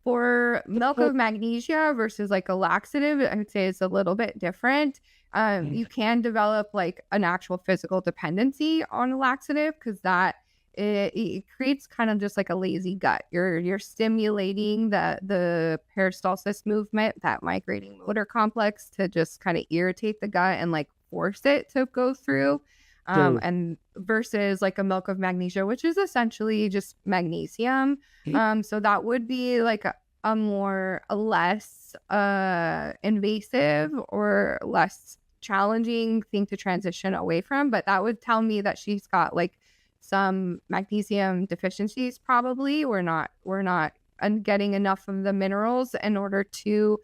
For milk of magnesia versus like a laxative, I would say it's a little bit different. You can develop like an actual physical dependency on a laxative because that it creates kind of just like a lazy gut. You're stimulating the peristalsis movement, that migrating motor complex, to just kind of irritate the gut and like force it to go through. And versus like a milk of magnesia, which is essentially just magnesium. So that would be like a less invasive or less challenging thing to transition away from. But that would tell me that she's got like some magnesium deficiencies. Probably we're not getting enough of the minerals in order to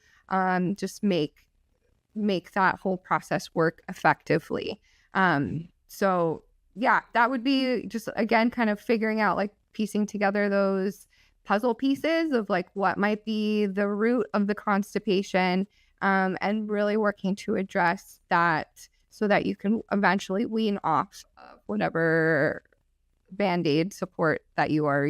just make that whole process work effectively. So yeah, that would be just, again, kind of figuring out, like piecing together those puzzle pieces of like what might be the root of the constipation, and really working to address that so that you can eventually wean off of whatever Band-Aid support that you are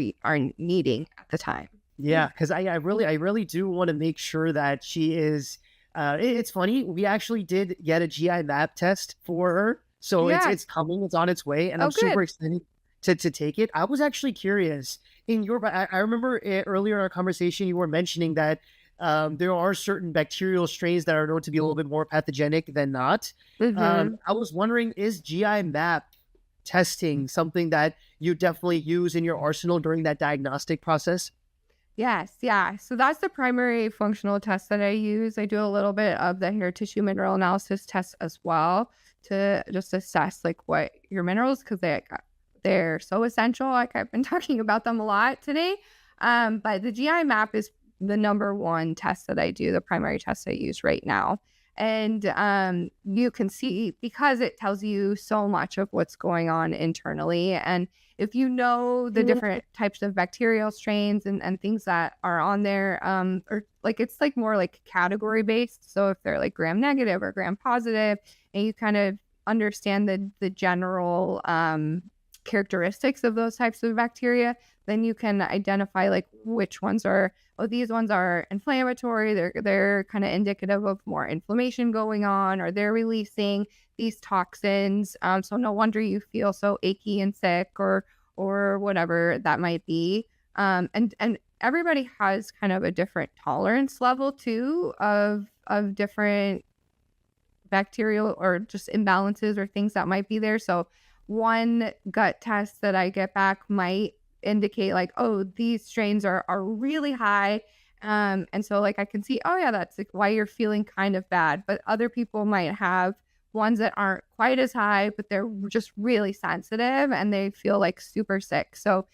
needing at the time. Yeah, because I really do want to make sure that she is. It's funny, we actually did get a GI map test for her. So it's coming, it's on its way, and I'm super excited to take it. I was actually curious. I remember earlier in our conversation, you were mentioning that there are certain bacterial strains that are known to be a little bit more pathogenic than not. I was wondering, is GI MAP testing something that you definitely use in your arsenal during that diagnostic process? Yes, yeah. So that's the primary functional test that I use. I do a little bit of the hair tissue mineral analysis test as well to just assess like what your minerals, because they're so essential. Like I've been talking about them a lot today. But the GI map is the number one test that I do, the primary test I use right now. And you can see, because it tells you so much of what's going on internally. And if you know the different types of bacterial strains and things that are on there, or like it's like more like category based. So if they're like gram negative or gram positive, and you kind of understand the general characteristics of those types of bacteria, then you can identify like which ones are, oh, these ones are inflammatory. They're kind of indicative of more inflammation going on, or they're releasing these toxins. So no wonder you feel so achy and sick, or whatever that might be. And everybody has kind of a different tolerance level too of different bacterial or just imbalances or things that might be there. So one gut test that I get back might indicate like, oh, these strains are really high. And so like I can see, oh yeah, that's like why you're feeling kind of bad. But other people might have ones that aren't quite as high, but they're just really sensitive and they feel like super sick. So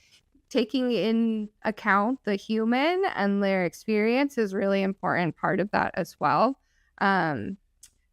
taking in account the human and their experience is really important part of that as well.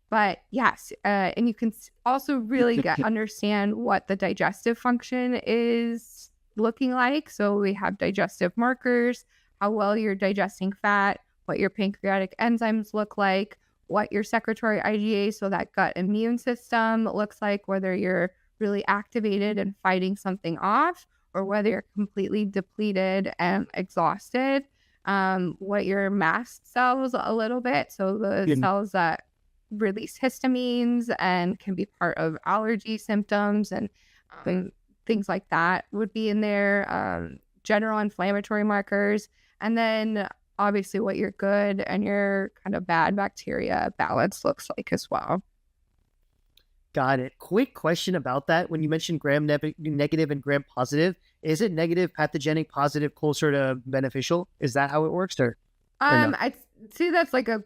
But yes, and you can also really understand what the digestive function is looking like. So we have digestive markers, how well you're digesting fat, what your pancreatic enzymes look like, what your secretory IgA, so that gut immune system looks like, whether you're really activated and fighting something off, or whether you're completely depleted and exhausted. What your mast cells a little bit, so the cells that release histamines and can be part of allergy symptoms and things like that would be in there. General inflammatory markers, and then obviously what your good and your kind of bad bacteria balance looks like as well. Got it. Quick question about that. When you mentioned gram negative and gram positive, is it negative, pathogenic, positive closer to beneficial? Is that how it works, or no? I see that's like a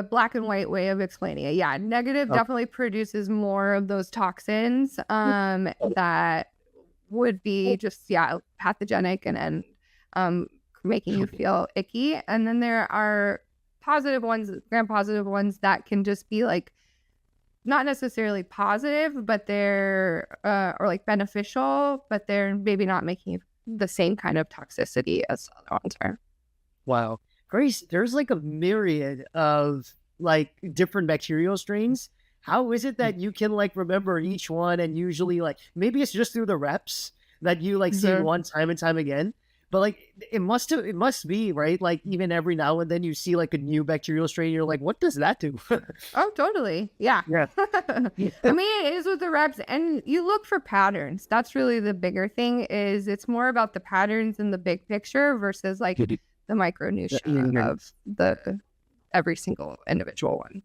black and white way of explaining it. Yeah, negative definitely produces more of those toxins that would be just pathogenic and making you feel icky. And then there are positive ones, gram positive ones, that can just be like not necessarily positive, but they're or like beneficial, but they're maybe not making the same kind of toxicity as other ones are. Wow. Grace, there's like a myriad of like different bacterial strains. How is it that you can like remember each one, and usually like maybe it's just through the reps that you like see one time and time again, but like it must be right, like even every now and then you see like a new bacterial strain, you're like, what does that do? Oh, totally. Yeah. I mean, it is with the reps, and you look for patterns. That's really the bigger thing. Is it's more about the patterns in the big picture versus like the micronutrient of the every single individual one.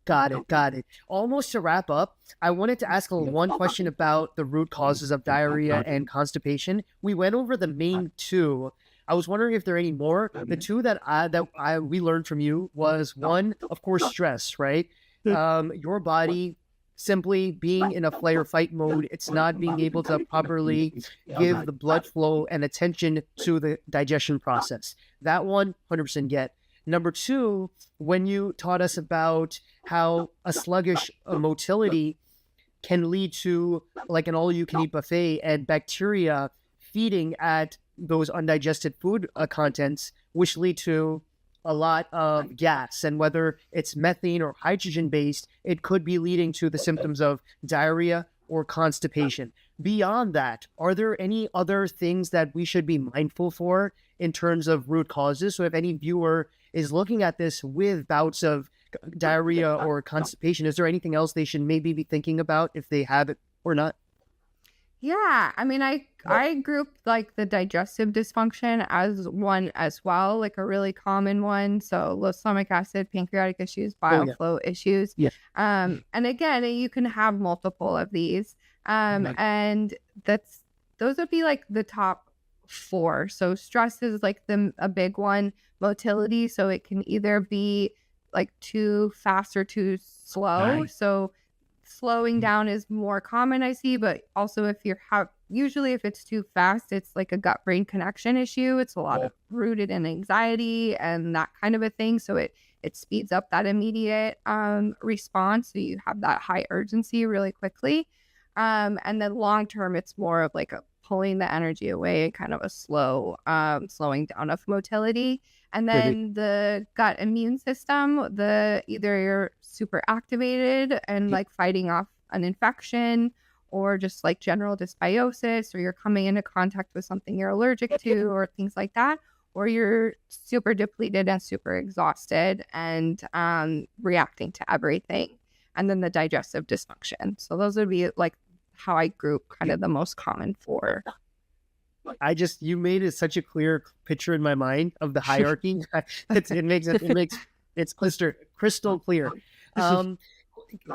Got it. Almost to wrap up, I wanted to ask one question about the root causes of diarrhea and constipation. We went over the main two. I was wondering if there are any more. The two that we learned from you was one, of course, stress, right? Your body simply being in a flight or fight mode. It's not being able to properly give the blood flow and attention to the digestion process. That one, 100% get. Number two, when you taught us about how a sluggish motility can lead to like an all-you-can-eat buffet and bacteria feeding at those undigested food contents, which lead to a lot of gas. And whether it's methane or hydrogen-based, it could be leading to the symptoms of diarrhea or constipation. Beyond that, are there any other things that we should be mindful for in terms of root causes? So if any viewer is looking at this with bouts of diarrhea or constipation, is there anything else they should maybe be thinking about if they have it or not? Yeah, I mean, I group like the digestive dysfunction as one as well, like a really common one. So low stomach acid, pancreatic issues, bile flow issues. Yeah. And again, you can have multiple of these. And those would be like the top 4. So stress is like a big one. Motility, so it can either be like too fast or too slow. Nice. So slowing down is more common, I see, but also if usually if it's too fast, it's like a gut brain connection issue. It's a lot of rooted in anxiety and that kind of a thing. So it speeds up that immediate response. So you have that high urgency really quickly. And then long term, it's more of like a pulling the energy away, kind of a slow slowing down of motility. And then the gut immune system, either you're super activated and like fighting off an infection, or just like general dysbiosis, or you're coming into contact with something you're allergic to, or things like that, or you're super depleted and super exhausted and reacting to everything. And then the digestive dysfunction. So those would be like how I group kind of the most common 4. You made it such a clear picture in my mind of the hierarchy. It's crystal clear.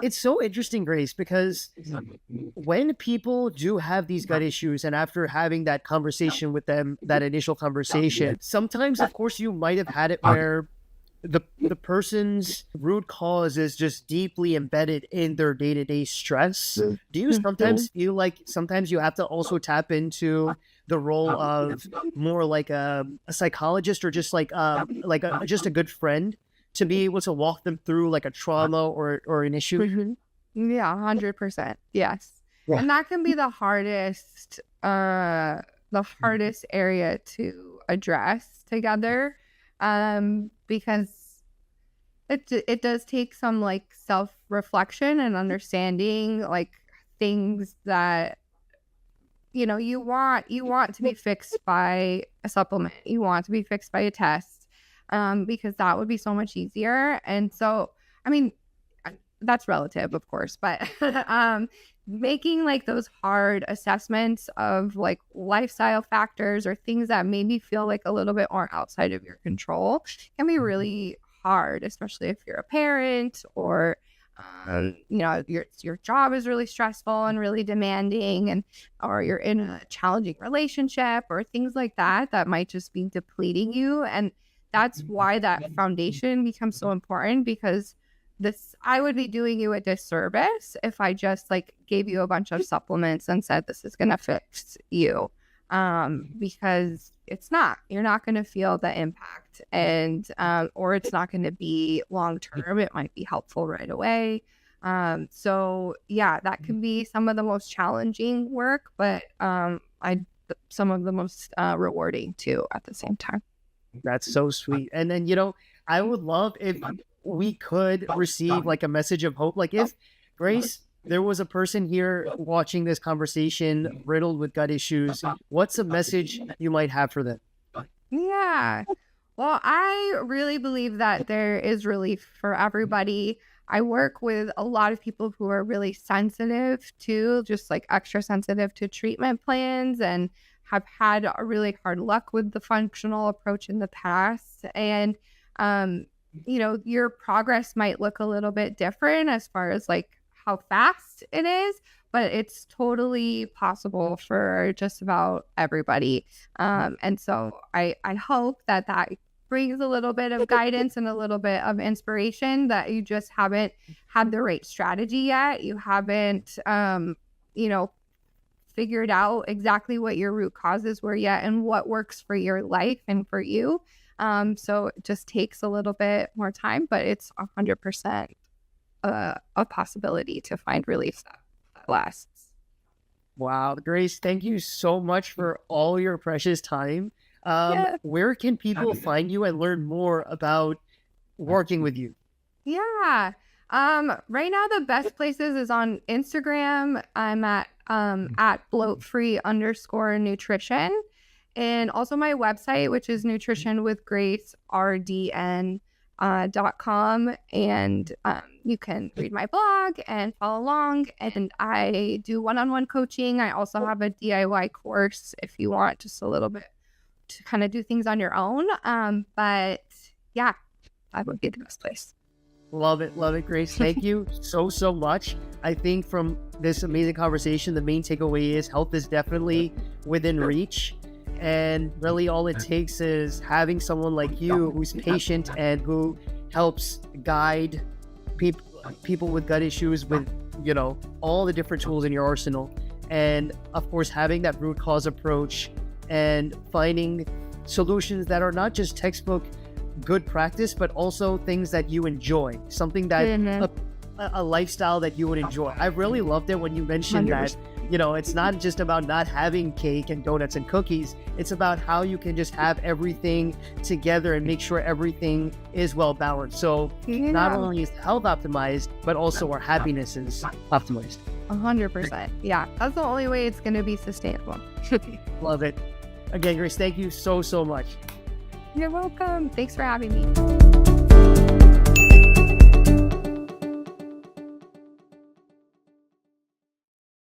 It's so interesting, Grace, because when people do have these gut issues, and after having that conversation with them, that initial conversation, sometimes, of course, you might have had it where the person's root cause is just deeply embedded in their day-to-day stress. Do you sometimes feel like sometimes you have to also tap into the role of more like a psychologist, or just just a good friend, to be able to walk them through like a trauma or an issue? Yeah, 100%. Yes. Yeah. And that can be the hardest area to address together, because it does take some like self-reflection and understanding like things that you want to be fixed by a supplement, you want to be fixed by a test, because that would be so much easier. And so, I mean, that's relative, of course, but making like those hard assessments of like lifestyle factors or things that maybe feel like a little bit more outside of your control can be really hard, especially if you're a parent, or your job is really stressful and really demanding, or you're in a challenging relationship, or things like that might just be depleting you. And that's why that foundation becomes so important, because I would be doing you a disservice if I just like gave you a bunch of supplements and said this is gonna fix you, because you're not gonna feel the impact, and or it's not gonna be long term. It might be helpful right away. So yeah, that can be some of the most challenging work, but some of the most rewarding too at the same time. That's so sweet. And then I would love if we could receive like a message of hope. Like if, Grace, there was a person here watching this conversation riddled with gut issues, what's a message you might have for them? Yeah. Well, I really believe that there is relief for everybody. I work with a lot of people who are really sensitive to, just like extra sensitive to treatment plans, and have had a really hard luck with the functional approach in the past. And your progress might look a little bit different as far as like how fast it is, but it's totally possible for just about everybody. And so I hope that brings a little bit of guidance and a little bit of inspiration, that you just haven't had the right strategy yet. You haven't, figured out exactly what your root causes were yet, and what works for your life and for you. So it just takes a little bit more time, but it's 100% a possibility to find relief that lasts. Wow, Grace, thank you so much for all your precious time. Where can people find you and learn more about working with you? Yeah. Right now the best places is on Instagram. I'm at bloatfree_nutrition. And also my website, which is nutritionwithgrace.rdn.com. And you can read my blog and follow along. And I do one-on-one coaching. I also have a DIY course if you want just a little bit to kind of do things on your own. But yeah, that would be the best place. Love it, Grace. Thank you so much. I think from this amazing conversation, the main takeaway is health is definitely within reach. And really all it takes is having someone like you who's patient and who helps guide people with gut issues with, you know, all the different tools in your arsenal. And of course, having that root cause approach and finding solutions that are not just textbook good practice, but also things that you enjoy, something that a lifestyle that you would enjoy. I really loved it when you mentioned 100%. That, you know, it's not just about not having cake and donuts and cookies. It's about how you can just have everything together and make sure everything is well balanced. So not only is health optimized, but also our happiness is optimized. 100%. Yeah, that's the only way it's going to be sustainable. Love it. Again, Grace, thank you so much. You're welcome. Thanks for having me.